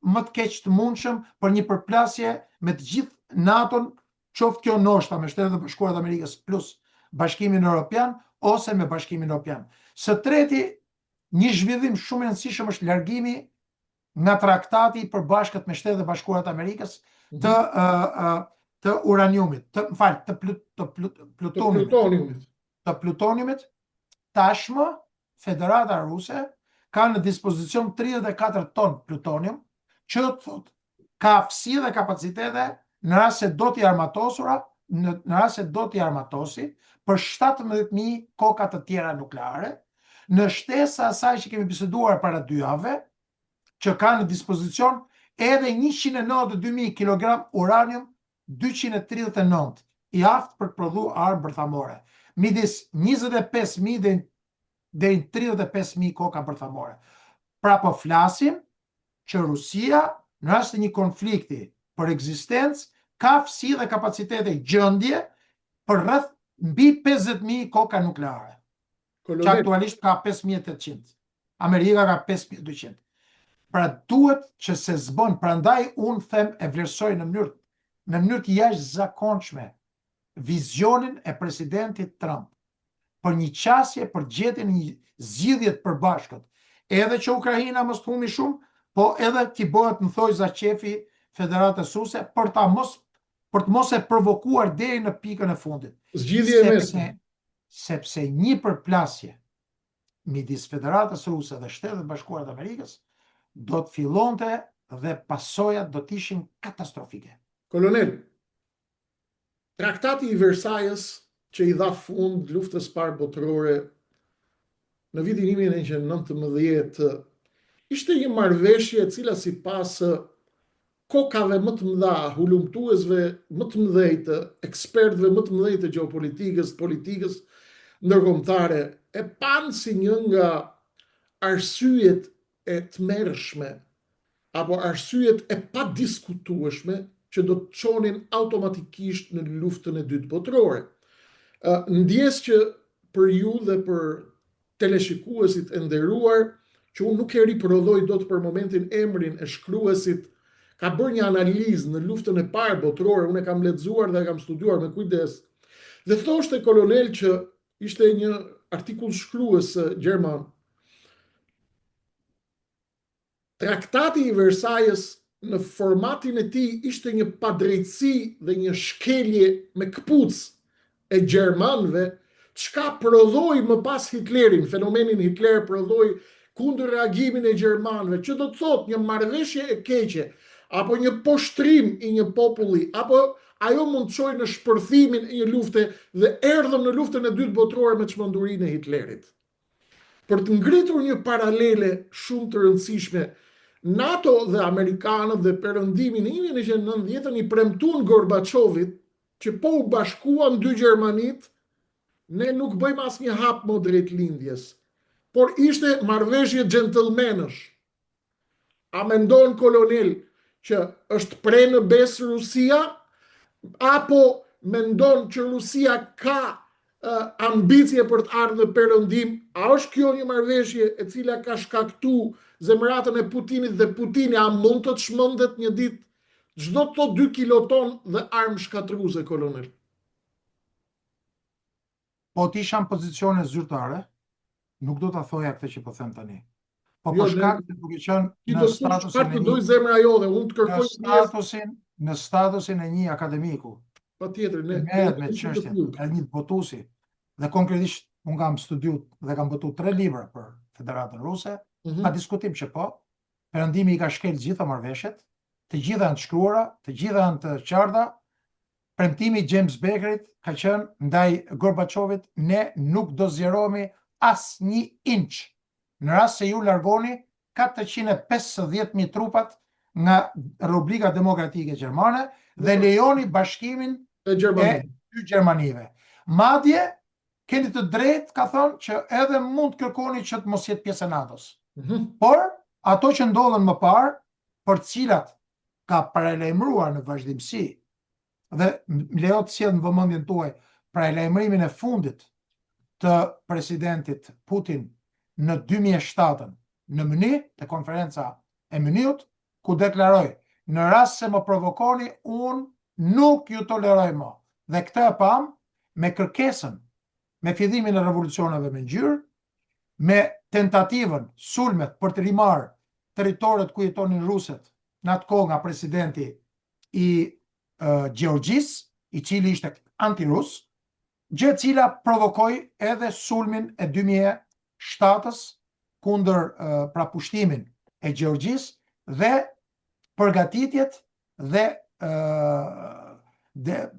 më të keq të mundshëm për një përplasje me të gjithë NATO-n, qoftë kjo ndoshta me Shtetet e Bashkuara të Amerikës plus Bashkimin Evropian ose me Bashkimin Evropian. Së treti, një zhvillim shumë i rëndësishëm është largimi nga traktati i përbashkët me Shtetet e Bashkuara të Amerikës të uraniumit, të plutoniumit. Tashmë Federata Ruse ka në dispozicion 34 ton plutonium, që thot ka aftësi dhe kapacitete në rast se do t'i armatosura, në rast se do t'i armatosi për 17.000 koka të tjera nukleare, në shtesë asaj që kemi biseduar para 2 javëve, që ka në dispozicion edhe 192.000 kg uranium 239 i aftë për të prodhuar armë bërthamore, midis 25.000 deri 35.000 koka bërthamore. Pra po flasim që Rusia në rast të një konflikti për ekzistencë ka aftësi dhe kapacitete gjendje për rreth mbi 50.000 koka nukleare. Që aktualisht ka 5.800. Amerika ka 5.200. Pra duhet që se zbën, prandaj unë them e vlerësoj në mënyrë të jashtëzakonshme vizionin e presidentit Trump për një qasje për gjetjen e një zgjidhje të përbashkët, edhe që Ukraina mos të humi shumë, po edhe t'i bëhet në thojza qefi Federatës Ruse për të mos e provokuar deri në pikën e fundit. Zgjidhje e mesme. Sepse një përplasje midis Federatës Ruse dhe Shtetet e Bashkuara të Amerikës do të fillonte dhe pasojat do të ishin katastrofike. Kolonel, Traktati i Versajës që i dha fund luftës parë botërore në vitin 1919 ishte një marrëveshje e cila sipas kokave më të mëdha, hulumtuesve më të mëdhtë, ekspertëve më të mëdhtë gjeopolitikës, politikës ndërkombëtare, e panë si një nga arsyet e tmerrshme apo arsyet e padiskutueshme që do të çonin automatikisht në luftën e dytë botërore. Ndjes që për ju dhe për teleshikuesit e nderuar, që unë nuk e riprodhoj dot për momentin emrin e shkruesit, ka bërë një analizë në luftën e parë botërore, unë e kam lexuar dhe e kam studiuar me kujdes, dhe thoshte kolonel që ishte një artikull shkrues gjerman. Traktati i Versajës në formatin e tij ishte një padrejtësi dhe një shkelje me këpucë e gjermanëve, çka prodhoi më pas Hitlerin, fenomenin Hitler prodhoi kundër reagimin e gjermanëve, që do të thotë një marrëveshje e keqe, apo një poshtrim i një populli, apo ajo mund të çojë në shpërthimin e një lufte dhe erdhëm në luftën e dytë botërore me çmendurinë e Hitlerit. Për të ngritur një paralele shumë të rëndësishme, NATO dhe Amerikanët dhe perëndimi në 1990 i premtuan Gorbachevit që po u bashkuan dy Gjermanit, ne nuk bëjmë asnjë hap më drejt lindjes. Por ishte marrëveshje gentlemanësh. A mendon kolonel që është pre në bes Rusia, apo mendon që Rusia ka ambicie për të ardhur në perëndim? A është kjo një marrëveshje e cila ka shkaktuar zemratën e Putinit dhe Putini a mund të çmendet një ditë çdo të 2 kiloton dhe armë shkatruese, kolonel? Po të isha në pozicione zyrtare, nuk do ta thoja këtë që po them tani. Po Jo, për shkak se duke qenë Ti në do të thosh statusin çfarë e të doj një, zemra jote, unë të kërkoj në statusin e një akademiku, patjetër, që ne merret me çështjen e një botuesi, dhe konkretisht unë kam studiuar dhe kam botuar 3 libra për Federatën Ruse, pa diskutim që po, perëndimi i ka shkel gjitha marrëveshjet, të gjitha janë të shkruara, të gjitha janë të qarta. Premtimi i James Bakerit ka qenë ndaj Gorbachevit, ne nuk do zjerohemi as një inç në rast se ju largoni 450.000 trupat nga Republika Demokratike Gjermane dhe lejoni bashkimin e Gjermanisë. dy Gjermanive. Madje keni të drejtë, ka thonë, që edhe mund të kërkoni që të mos jetë pjesë e NATO-s. Por ato që ndodhen më parë, për cilat ka paralajmëruar në vazhdimsi, dhe më lejo të sjell në vëmendjen tuaj paralajmërimin e fundit të presidentit Putin në 2007 në Münih, te konferenca e Müniut, ku deklaroi: në rast se më provokoni, unë nuk ju toleroj më. Dhe këtë e pam me kërkesën, me fillimin e revolucioneve me ngjyrë, me tentativën, sulmet për të rimarrë territoret ku jetonin ruset, në atë kohë nga presidenti i Gjeorgjisë, i cili ishte antirus, gjë e cila provokoi edhe sulmin e 2007-s kundër pra pushtimin e Gjeorgjisë dhe përgatitjet dhe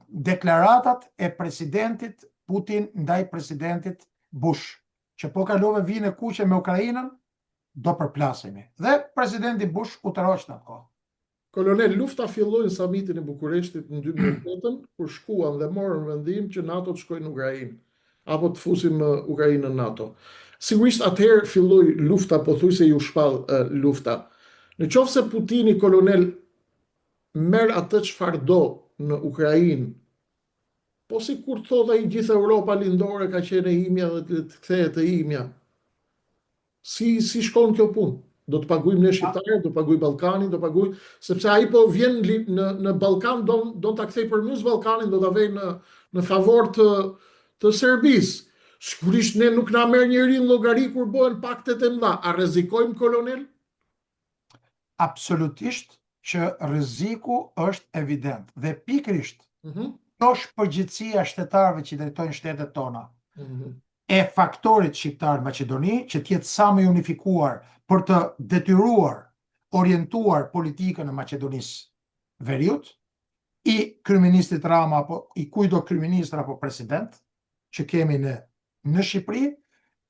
deklaratat e presidentit Putin ndaj presidentit Bush, që po kalove vijnë e kuqe me Ukrainën, do përplasemi. Dhe presidenti Bush u tërhoq në atë kohë. Kolonel, lufta filloi në samitin e Bukureshtit në 2008, kur shkuan dhe morën vendim që NATO të shkojnë në Ukrainë, apo të fusin Ukrainën në NATO. Sigurisht atëherë filloi lufta, pothuajse ju shpall lufta. Në qoftë se Putini, kolonel, merr atë çfarë do në Ukrainë, po si kur thot ai gjithë Europa lindore ka qenë e imja dhe të kthehet e imja, si shkon kjo punë? Do të paguajmë ne shqiptarët, do paguaj Ballkanin, do paguaj, sepse ai po vjen në Ballkan, do ta kthej përmes Ballkanin, do ta vej në favor të Serbisë. Sigurisht ne nuk na merr njëri në llogari kur bëhen paktet e mëdha. A rrezikojmë, kolonel? Absolutisht që rreziku është evident dhe pikërisht kjo është përgjegjësia e shtetarëve që drejtojnë shtetet tona, e faktorit shqiptar Maqedoni, që të jetë sa më unifikuar për të detyruar, orientuar politikën e Maqedonisë Veriut, i kryeministit Rama apo i kujdo kryeministër apo president që kemi në Shqipëri,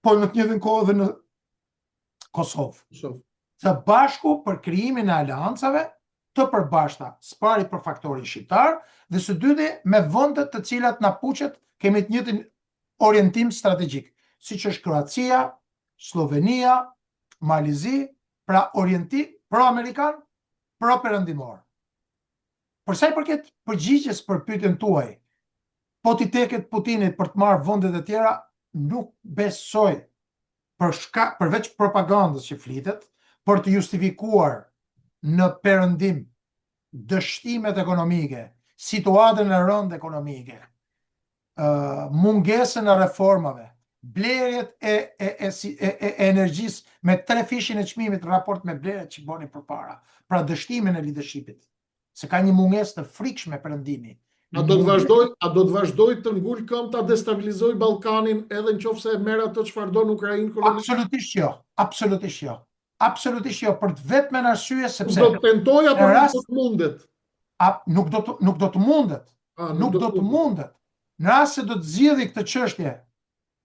po në të njëjtën kohë dhe në Kosovë. Së bashku për krijimin e aleancave të përbashkëta, spari për faktorin shqiptar dhe së dyti me vende të cilat na puqet kemi të njëjtin orientim strategjik, siç është Kroacia, Slovenia, Malizi, pra orientim pro-amerikan, pro-perëndimor. Për sa i përket përgjigjes për pyetjen tuaj, po t'i teket Putinit për të marrë vendet e tjera, nuk besoj përveç propagandës që flitet, për të justifikuar në perëndim dështimet ekonomike, situatën e rëndë ekonomike, mungesën e reformave, blerjet e energjisë me 3 fishin e çmimit në raport me blerjet që boni përpara, pra dështimin e leadershipit, se ka një mungesë të frikshme perëndimi. A do të vazhdoj të ngul këmbë ta destabilizoj Ballkanin edhe nëse merr ato çfarë don Ukrainë kolonial? Absolutisht jo, absolutisht jo. Absolutisht jo, për të vetmen arsye sepse do të tentoj apo nuk do të mundet? Nuk do të mundet. Nuk do të mundet. Në rast se do të zgjidhë këtë çështje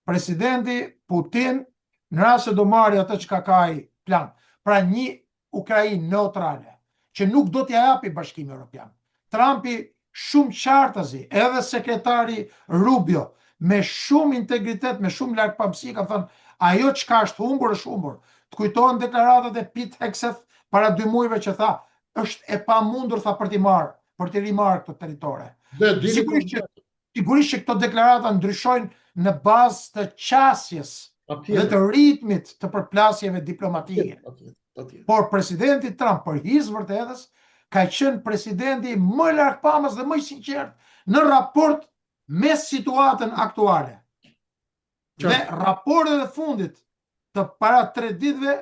presidenti Putin, në rast se do marrë atë çka ka ai plan, pra një Ukrainë neutrale, që nuk do t'ja japi Bashkimi Evropian. Trumpi shumë qartazi, edhe sekretari Rubio, me shumë integritet, me shumë largpamësi, ka thënë, ajo çka është humbur është humbur. Të kujtohen deklaratat e Pete Hegseth para 2 muajve që tha, është e pamundur tha për t'i rimarrë këto territore. Sigurisht që këto deklarata ndryshojnë në bazë të qasjes dhe të ritmit të përplasjeve diplomatike. Por presidenti Trump, për hir vërtetës, ka qenë presidenti më largpamës dhe më i sinqert në raport me situatën aktuale. Dhe raportet e fundit të para 3 ditëve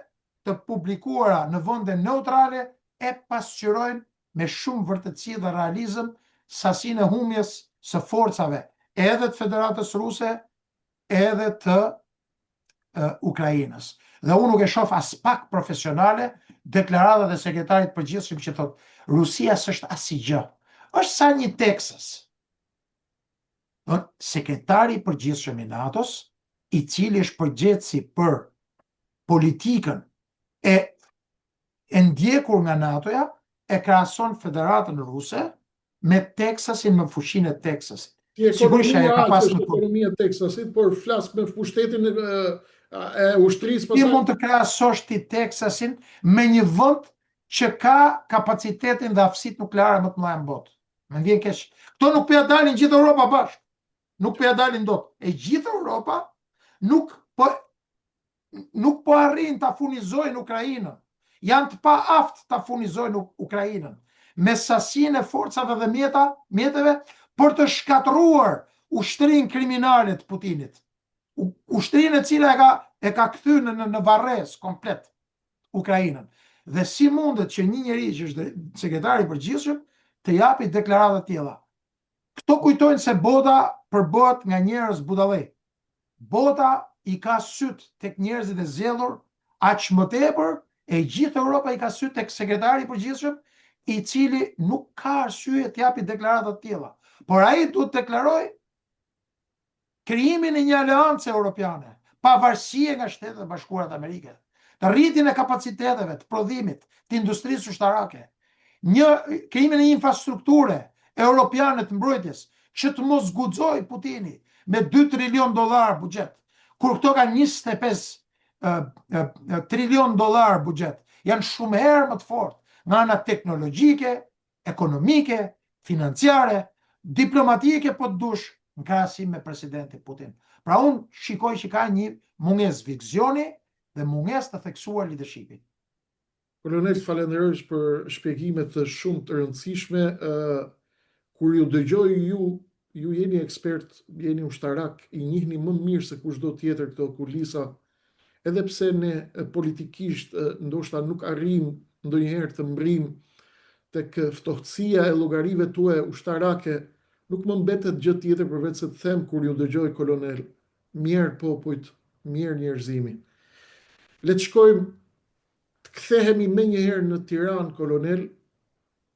të publikuara në vende neutrale e pasqyrojnë me shumë vërtetësi dhe realizëm sasinë e humjes së forcave edhe të Federatës Ruse edhe të Ukrainës. Dhe unë nuk e shoh as pak profesionale deklaratat e sekretarit përgjithshëm që thotë Rusia s'është asgjë. Është sa një Texas. Sekretari i përgjithshëm i NATO-s, i cili është përgjegjësi për politikën e ndjekur nga NATO-ja, e krahason Federatën Ruse me Texasin, me fushinë e Texasit. Sigurisht ajo ka pasur ekonomia e Texasit, por flas me pushtetin e ushtrisë. Ti mund të krahasosh ti Texasin me një vend që ka kapacitetin dhe aftësitë nukleare më të mëdha në botë. Më vjen keq. Kto nuk po ja dalin gjithë Europa bashkë. Nuk po ja dalin dot. E gjithë Europa nuk po arrin ta furnizojnë Ukrainën. Janë të paaftë ta furnizojnë Ukrainën me sasinë e forcave dhe mjeteve për të shkatëruar ushtrinë kriminale të Putinit. Ushtrinë e cila e ka kthyer në varrez komplet Ukrainën. Dhe si mundet që një njeri që është sekretari i përgjithshëm të japi deklarata të tilla? Këto kujtojnë se bota përbëhet nga njerëz budallë. Bota i ka syt tek njerëzit e zgjedhur, aq më tepër e gjithë Europa i ka syt tek sekretari i përgjithshëm, i cili nuk ka arsye të japi deklarata të tilla. Por ai duhet të deklaroj krijimin e një aleance europiane, pavarësie nga Shtetet e Bashkuara të Amerikës, të rritjen e kapaciteteve të prodhimit të industrisë ushtarake, krijimin e një infrastrukture europiane të mbrojtjes që të mos guxojë Putini me $2 trilion buxhet, kur këto kanë 25 trilion buxhet, janë shumë herë më të fortë nga ana teknologjike, ekonomike, financiare, diplomatike po të dush në krahasim me presidentin Putin. Pra unë shikoj që ka një mungesë vizioni dhe mungesë të theksuar leadershipi. Kolonel, falenderoj për shpjegimet shumë të rëndësishme. Kur ju dëgjoj ju jeni ekspert, jeni ushtarak, i njihni më mirë se kushdo tjetër këto kulisa, edhe pse ne politikisht ndoshta nuk arrim ndonjëherë të mbrim tek ftohtësia e llogarive tuaja ushtarake, nuk më mbetet gjë tjetër përveç se të them kur ju dëgjoj kolonel, mirë popujt, mirë njerëzimi. Le të shkojmë, të kthehemi menjëherë në Tiranë, kolonel,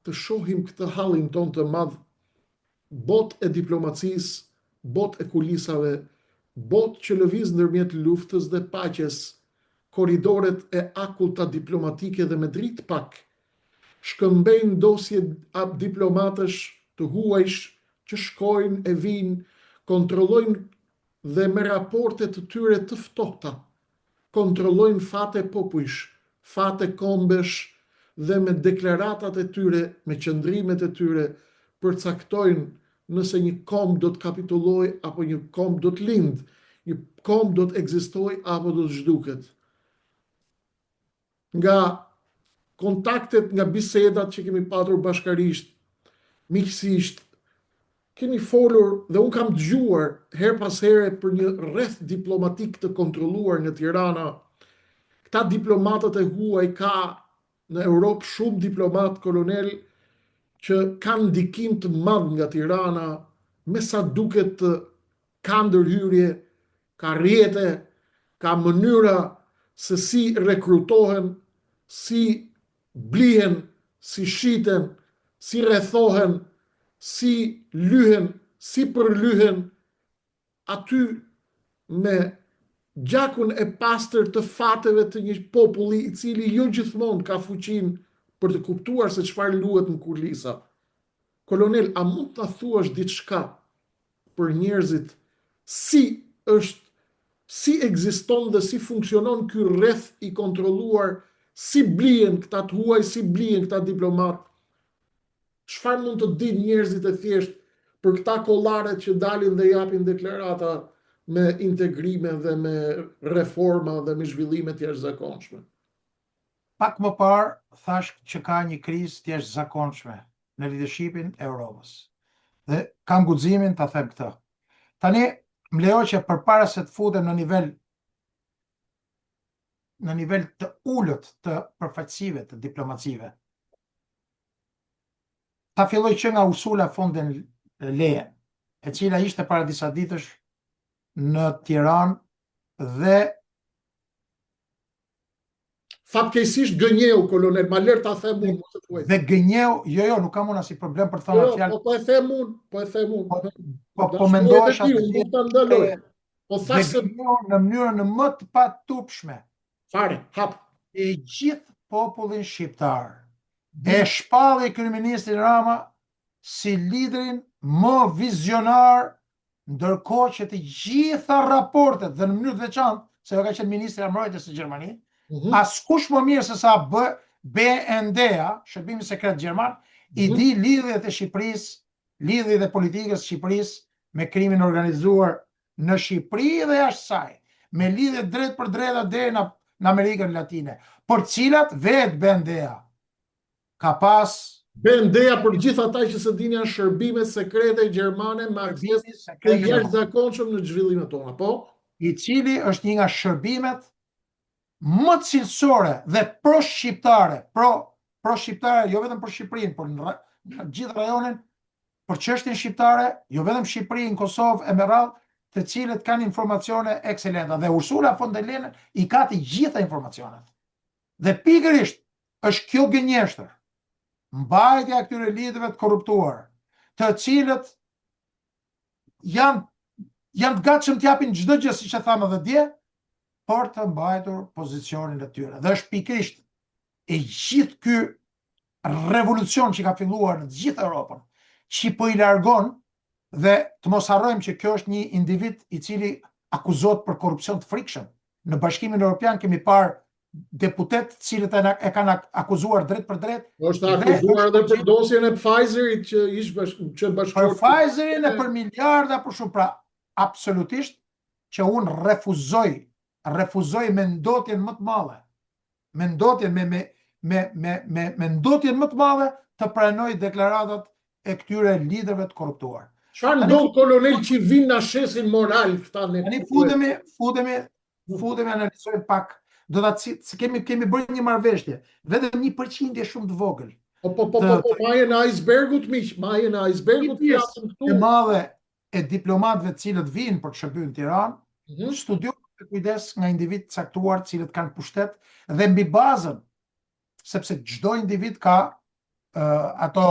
të shohim këtë hallin ton të madh, bot e diplomacisë, bot e kulisave, bot që lëviz ndërmjet luftës dhe paqes, korridoret e akullta diplomatike dhe me dritë pak, shkëmbejnë dosje diplomatësh të huajsh që shkojnë e vinë, kontrollojnë dhe me raporte të tyre të ftohta, kontrollojnë fate popujsh, fate kombesh dhe me deklaratat e tyre, me qëndrimet e tyre, përcaktojnë nëse një komb do të kapitulloj apo një komb do të lind, një komb do të ekzistoj apo do të zhduket. Nga kontaktet, nga bisedat që kemi patur bashkarisht, miqësisht, kemi folur dhe unë kam dëgjuar her pas here për një rreth diplomatik të kontrolluar nga Tirana. Këta diplomatët e huaj ka në Europë shumë diplomat kolonel që kanë ndikim të madh nga Tirana, me sa duket ka ndërhyrje, ka rjete, ka mënyra se si rekrutohen, si blihen, si shiten, si rrethohen, si lyhen, si përlyhen aty me gjakun e pastër të fateve të një populli i cili jo gjithmonë ka fuqinë për të kuptuar se çfarë luhet në kulisa. Kolonel, a mund të thuash diçka për njerëzit si ekziston dhe si funksionon ky rreth i kontrolluar, si blihen këta të huaj, si blihen këta diplomat? Çfarë mund të dinë njerëzit e thjesht për këta kollaret që dalin dhe japin deklarata me integrime dhe me reforma dhe me zhvillime të jashtëzakonshme? Pak më parë thash që ka një krizë të jashtëzakonshme në leadershipin e Europës. Dhe kam guximin ta them këtë. Tani më lejo që përpara se të futem në nivel të ulët të përfaqësive të diplomacive, ta filloj që nga Ursula von der Leyen, e cila ishte para disa ditësh në Tiranë dhe fatkeqësisht gënjeu, kolonel, ma lër ta them unë, mos e thuaj. dhe gënjeu, jo, nuk kam unë asnjë problem për të thënë Jo, fjalë. po e them unë. Po mendohesh atë unë do ta ndaloj. Po dhe thash se gënjeu në mënyrën më të patupshme fare, hap. e gjithë popullin shqiptar. E shpalli kryeministrin Rama si liderin më vizionar, ndërkohë që të gjitha raportet dhe në mënyrë të veçantë, se ka qenë ministri i mbrojtjes së Gjermanisë, askush më mirë se sa BND-a, Shërbimi Sekret Gjerman, i di lidhjet e Shqipërisë, lidhjet e politikës së Shqipërisë me krimin organizuar në Shqipëri dhe jashtë saj, me lidhje drejt për drejta deri në Amerikën Latine, për cilat vetë BND-a ka pas BND-a për gjithë ata që se dini janë shërbime sekrete gjermane me akses të jashtëzakonshëm në zhvillimet tona, po? I cili është një nga shërbimet më cilësore dhe pro-shqiptare, pro-shqiptare, jo vetëm për Shqipërinë, por në gjithë rajonin, për çështjen shqiptare, jo vetëm Shqipërinë, Kosovë e me radhë, të cilët kanë informacione ekselente. Dhe Ursula von der Leyen i ka të gjitha informacionet. Dhe pikërisht është kjo gënjeshtër, mbajtja e këtyre lidhjeve të korruptuar, të cilët janë të gatshëm të japin çdo gjë, siç e thamë edhe dje, për të mbajtur pozicionin e tyre. Dhe është pikërisht e gjithë ky revolucion që ka filluar në të gjithë Europën, që po i largon, dhe të mos harrojmë që kjo është një individ i cili akuzohet për korrupsion të frikshëm. Në Bashkimin Evropian kemi parë deputet të cilët e kanë akuzuar drejt për drejt. Është akuzuar edhe për dosjen e Pfizerit që ishte bashkuar. Për Pfizerin e për miliarda për shumë, pra absolutisht që unë refuzoj me ndotjen më të madhe. Me ndotjen me ndotjen më të madhe të pranoj deklaratat e këtyre liderëve të korruptuar. Çfarë ndon kolonel që vinë na shesin moral këta ne? Tani futemi analizojmë pak. Do ta kemi bërë një marrëveshje, vetëm 1% shumë të vogël. Po, majën e icebergut, miq, majën e icebergut flasim këtu. E madhe e diplomatëve të cilët vinë për të shërbyer në Tiranë, studiojnë me kujdes nga individ të caktuar të cilët kanë pushtet dhe mbi bazën, sepse çdo individ ka ato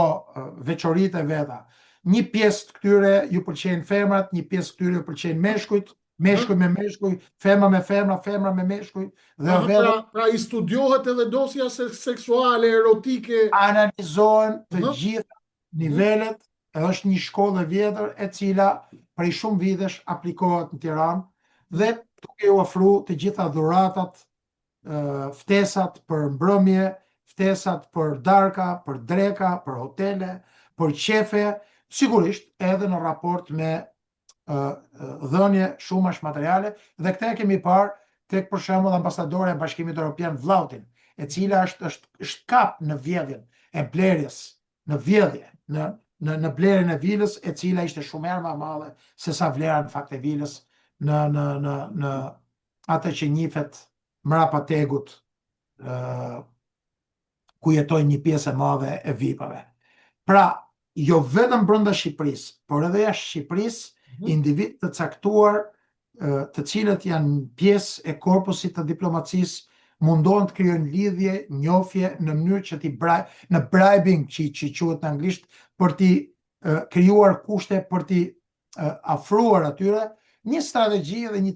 veçoritë e veta. Një pjesë të këtyre ju pëlqejnë femrat, një pjesë këtyre ju pëlqejnë meshkujt, meshkuj me meshkuj, femra me femra, femra me meshkuj, dhe vetë Pra i studiohet edhe dosja seksuale, erotike. analizohen të Aha. gjitha nivelet, edhe është një shkollë e vjetër e cila prej shumë vitesh aplikohet në Tiranë dhe duke u ofruar të gjitha dhuratat, ftesat për mbrëmje, ftesat për darka, për dreka, për hotele, për qefe, sigurisht edhe në raport me dhënje shumash materiale, dhe këte kemi parë tek për shembull ambasadore e Bashkimit Evropian Vllautin, e cila është kap në vjedhjen e blerjes, në vjedhje, në blerjen e vilës, e cila ishte shumë herë më e madhe se sa vlera në fakt e vilës në atë që njihet mrapa tegut, ku jetojnë një pjesë e madhe e VIP-ave. Pra, jo vetëm brenda Shqipërisë, por edhe jashtë Shqipërisë, individ të caktuar, të cilët janë pjesë e korpusit të diplomacisë, mundohen të krijojnë lidhje, njohje në mënyrë që në bribing që quhet në anglisht, për t'i krijuar kushte, për t'i afruar atyre një strategji dhe një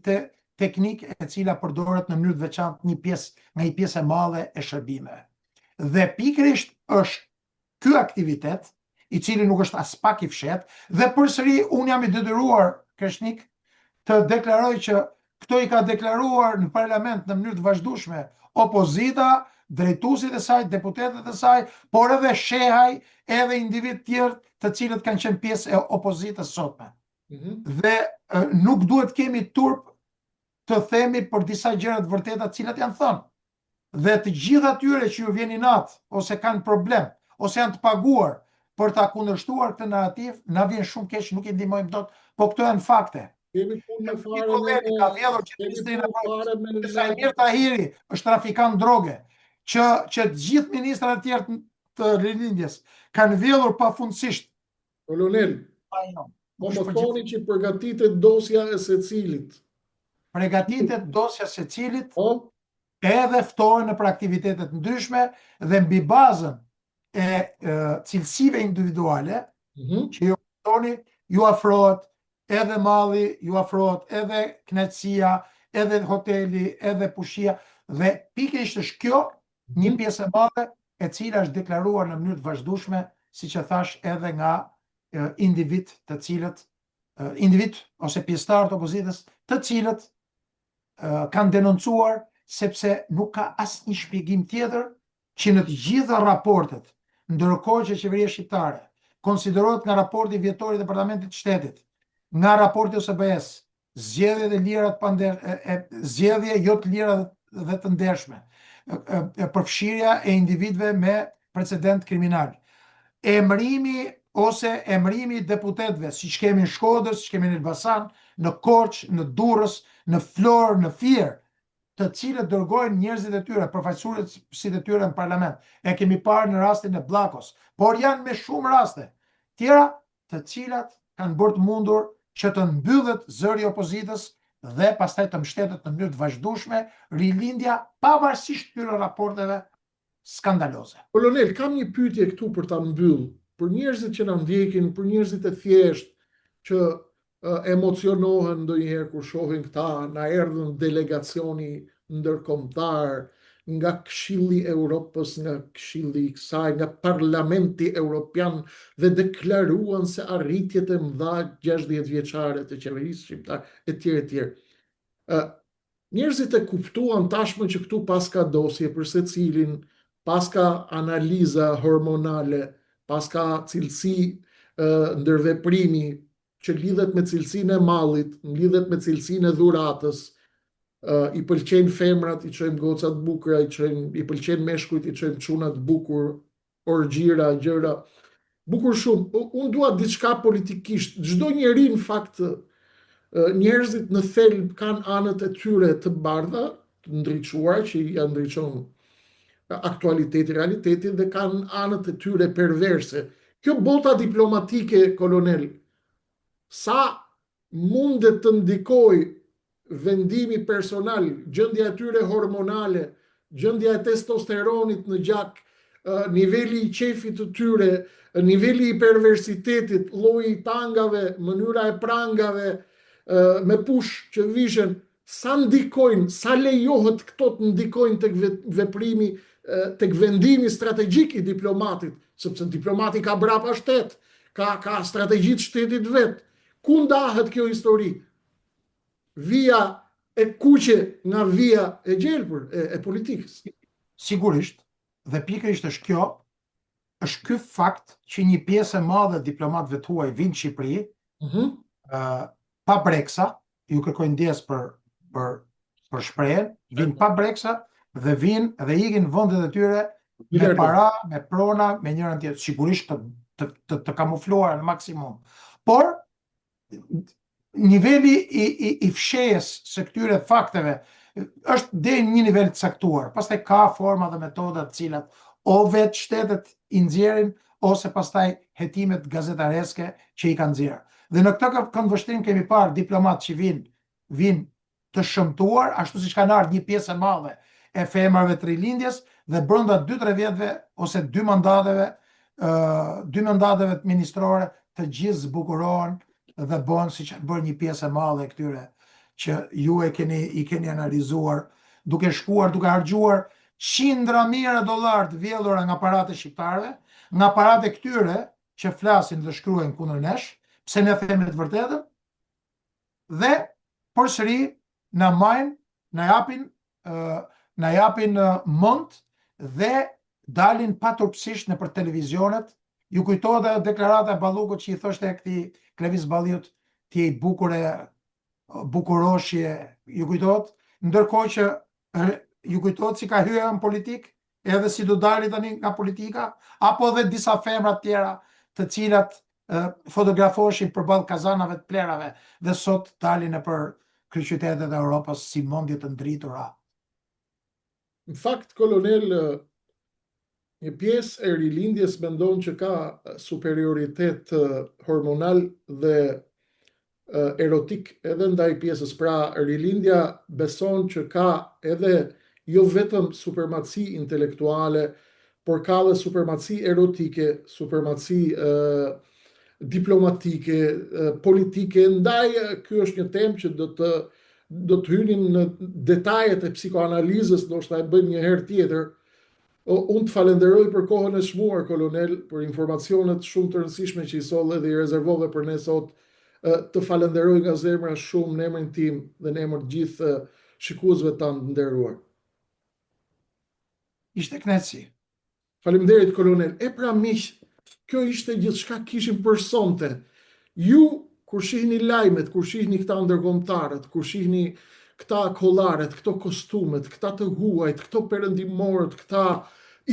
teknikë e cila përdoret në mënyrë të veçantë nga një pjesë e madhe e shërbimeve. Dhe pikërisht është ky aktivitet, i cili nuk është as pak i fshet, dhe përsëri unë jam i detyruar, Kreshnik, të deklaroj që këto i ka deklaruar në parlament në mënyrë të vazhdueshme opozita, drejtuesit e saj, deputetët e saj, por edhe shehaj edhe individ tjerë të cilët kanë qenë pjesë e opozitës sotme. Dhe nuk duhet kemi turp të themi për disa gjëra të vërteta të cilat janë thënë. Dhe të gjithë atyre që ju vjen inat, ose kanë problem, ose janë të paguar për ta kundërshtuar këtë narrativ, na vjen shumë keq, nuk i ndihmojmë dot, po këto janë fakte. Kemi punë ka vjedhur qeverisjen e Evropës, Sajmir Tahiri është trafikant droge, që të gjithë ministrat e tjerë të rilindjes kanë vjedhur pafundësisht. Kolonel, po më thoni që përgatitet dosja e secilit. Përgatitet dosja e secilit, edhe ftohen në për aktivitetet ndryshme dhe mbi bazën e cilësive individuale, që ju thoni, ju afrohet edhe malli, ju afrohet edhe kënaqësia, edhe hoteli, edhe pushia, dhe pikërisht është kjo një pjesë e madhe e cila është deklaruar në mënyrë të vazhdueshme, siç e thash, edhe nga individ ose pjesëtarë të opozitës, të cilët kanë denoncuar, sepse nuk ka asnjë shpjegim tjetër që në të gjitha raportet, ndërkohë që qeveria shqiptare konsiderohet nga raporti vjetor i Departamentit të Shtetit, nga raporti OSBE-s, zgjedhje jo të lira dhe të ndershme, përfshirja e individëve me precedent kriminal, emërimi i deputetëve, siç kemi në Shkodër, siç kemi në Elbasan, në Korçë, në Durrës, në Florë, në Fier, të cilët dërgojnë njerëzit e tyre, përfaqësuesit e tyre në parlament. E kemi parë në rastin e Bllakos, por janë me shumë raste tjera të cilat kanë bërë të mundur që të mbyllet zëri i opozitës dhe pastaj të mbështetet në mënyrë të vazhdueshme rilindja pavarësisht këtyre raporteve skandaloze. Kolonel, kam një pyetje këtu për ta mbyllur, për njerëzit që na ndjekin, për njerëzit e thjeshtë që emocionohen ndonjëherë kur shohin këta, na erdhën delegacioni ndërkombëtar nga Këshilli i Evropës, nga Këshilli i kësaj, nga Parlamenti Evropian, dhe deklaruan se arritjet e mëdha 60 vjeçare të qeverisë shqiptare etj. Njerëzit e kuptuan tashmë që këtu pas ka dosje për secilin, pas ka analiza hormonale, pas ka cilësi ndërveprimi që lidhet me cilësinë e mallit, lidhet me cilësinë e dhuratës, i pëlqejnë femrat, i çojmë gocat bukura, i pëlqejnë meshkujt, i çojmë çunat bukur, orgjira, gjëra, bukur shumë. Unë dua diçka politikisht. Çdo njeri në fakt, njerëzit në thelb kanë anët e tyre të bardha, të ndriçuar, që ja ndriçon aktualiteti, realitetin, dhe kanë anët e tyre perverse. Kjo bota diplomatike, kolonel, sa mundet të ndikoj vendimi personal, gjendja e tyre hormonale, gjendja e testosteronit në gjak, niveli i qefit të tyre, niveli i perversitetit, lloji i tangave, mënyra e prangave, me push që vishen, sa ndikojnë, sa lejohet këto të ndikojnë tek veprimi, tek vendimi strategjik i diplomatit, sepse diplomati ka brapa shtet, ka strategjit shtetit vet. Ku ndahet kjo histori? Via e kuqe nga via e gjelbër e politikës. Sigurisht, dhe pikërisht është ky fakt që një pjesë e madhe diplomatëve tuaj vinë në Shqipëri, pa breksa, ju kërkojnë ndjes për shprehjen, vinë pa breksa dhe vinë dhe ikin vendet e tyre me para, me prona, me njërin tjetër, sigurisht të kamufluar në maksimum. Por niveli i fshehjes së këtyre fakteve është deri në një nivel të caktuar. Pastaj ka forma dhe metoda të cilat o vetë shtetet i nxjerrin ose pastaj hetimet gazetareske që i kanë nxjerrë. Dhe në këtë këndvështrim kemi parë diplomatë që vinë të shëmtuar, ashtu siç kanë ardhur një pjesë e madhe e femrave të rilindjes dhe brenda 2-3 vjetëve ose 2 mandateve të ministrore të gjithë zbukurohen dhe bën siç e bën një pjesë e madhe e këtyre që ju i keni analizuar, duke shkuar, duke harxhuar qindra mijëra dollar të vjedhura nga paratë shqiptarëve, nga paratë këtyre që flasin dhe shkruajnë kundër nesh, pse ne themi të vërtetën, dhe përsëri na majnë, na japin mend dhe dalin paturpsisht nëpër televizionet. Ju kujtohet ajo deklarata e Ballukut që i thoshte këtij Klevis Balliut, ti je i bukur e bukuroshje, ju kujtohet? Ndërkohë që ju kujtohet si ka hyrë në politik, edhe si do dali tani nga politika, apo dhe disa femra të tjera të cilat fotografoheshin përballë kazanave të plerave dhe sot dalin nëpër kryeqytetet e Europës si mendje të ndritura. Në fakt, kolonel, një pjesë e rilindjes mendon që ka superioritet hormonal dhe erotik edhe ndaj pjesës. Pra, rilindja beson që ka edhe jo vetëm supermaci intelektuale, por ka dhe supermaci erotike, supermaci diplomatike, politike. Ndaj, ky është një temë që do të hynim në detajet e psikoanalizës, ndoshta e bëjmë një herë tjetër. Unë të falenderoj për kohën e çmuar, kolonel, për informacionet shumë të rëndësishme që i solle dhe i rezervove për ne sot. Të falenderoj nga zemra shumë në emrin tim dhe në emër të gjithë shikuesve tanë të nderuar. Ishte kënaqësi. Faleminderit, kolonel. E pra miq, kjo ishte gjithçka kishim për sonte. Ju kur shihni lajmet, kur shihni këta ndërkombëtarët, kur shihni këta kollaret, këto kostumet, këta të huajt, këto perëndimorët, këta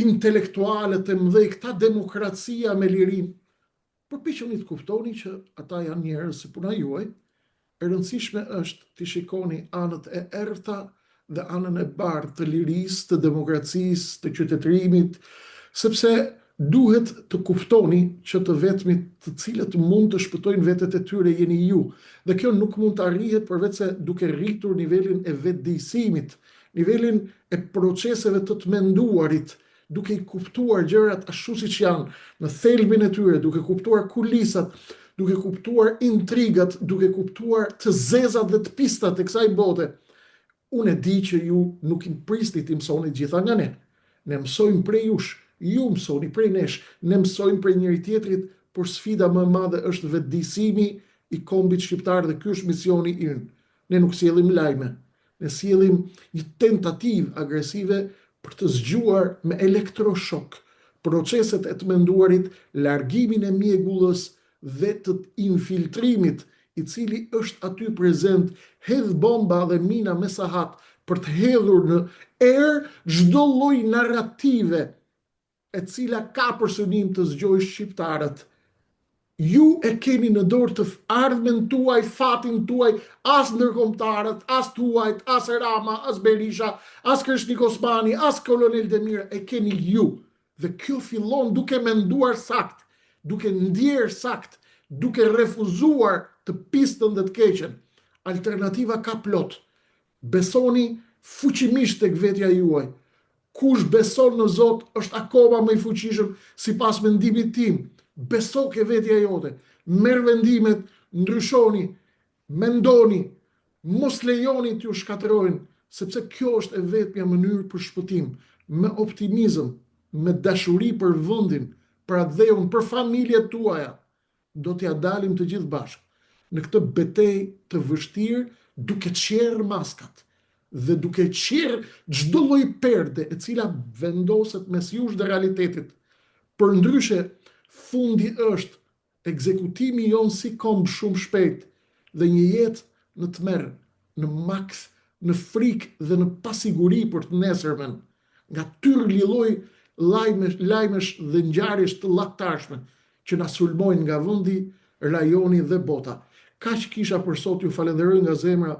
intelektualët e mëdhej, këta demokracia me lirim, përpiquni të kuptoni që ata janë njerëz si puna juaj. E rëndësishme është të shikoni anët e errta dhe anën e bardhë të lirisë, të demokracisë, të qytetërimit, sepse duhet të kuftoni që të vetmit të cilët mund të shpëtojnë vetet e tyre jeni ju. Dhe kjo nuk mund të arrihet përveç se duke rritur nivelin e vetëdijësimit, nivelin e proceseve të menduarit, duke i kuptuar gjërat ashtu siç janë, në thelbin e tyre, duke kuptuar kulisat, duke kuptuar intrigat, duke kuptuar të zezat dhe të pistat e kësaj bote. Unë e di që ju nuk i prisni të mësoni gjitha nga ne. Ne mësojmë prej jush, ju mësoni prej nesh, ne mësojmë prej njëri tjetrit, por sfida më e madhe është vetëdijësimi i kombit shqiptar dhe ky është misioni ynë. Ne nuk sjellim lajme, ne sjellim një tentativë agresive për të zgjuar me elektroshok proceset e të menduarit, largimin e mjegullës dhe të infiltrimit i cili është aty prezent, hedh bomba dhe mina me sahat për të hedhur në erë çdo lloj narrative e cila ka për synim të zgjojë shqiptarët. Ju e keni në dorë të ardhmen tuaj, fatin tuaj, as ndërkombëtarët, as tuajt, as Rama, as Berisha, as Krishnik Osmani, as kolonel Demir, e keni ju. Dhe kjo fillon duke menduar sakt, duke ndjerë sakt, duke refuzuar të pistën dhe të keqen. Alternativa ka plot. Besoni fuqimisht tek vetja juaj. Kush beson në Zot është akoma më i fuqishëm sipas mendimit tim. Beso ke vetja jote, merr vendimet, ndryshoni, mendoni, mos lejoni t'ju shkatërrojnë, sepse kjo është e vetmja mënyrë për shpëtim, me optimizëm, me dashuri për vendin, për atë për familjet tuaja. Do t'ja dalim të gjithë bashkë në këtë betejë të vështirë, duke qerrë maskat dhe duke qerrë çdo lloj perde e cila vendoset mes jush dhe realitetit. Për ndryshe, fundi është ekzekutimi jonë si komb shumë shpejt dhe një jetë në tmerr, në maks, në frikë dhe në pasiguri për të nesërmen, nga tyrë lloj lajmesh dhe ngjarjesh të llaktarshme që na sulmojnë nga vendi, rajoni dhe bota. Kaq kisha për sot, ju falenderoj nga zemra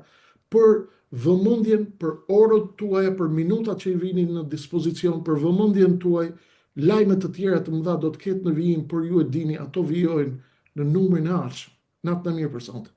për vëmendjen, për orët tuaja, për minutat që i vinin në dispozicion, për vëmendjen tuaj. Lajme të tjera të mëdha do të ketë në vijim, por ju e dini, ato vijojnë në numrin e ardhshëm. Natë në mirë për sonte.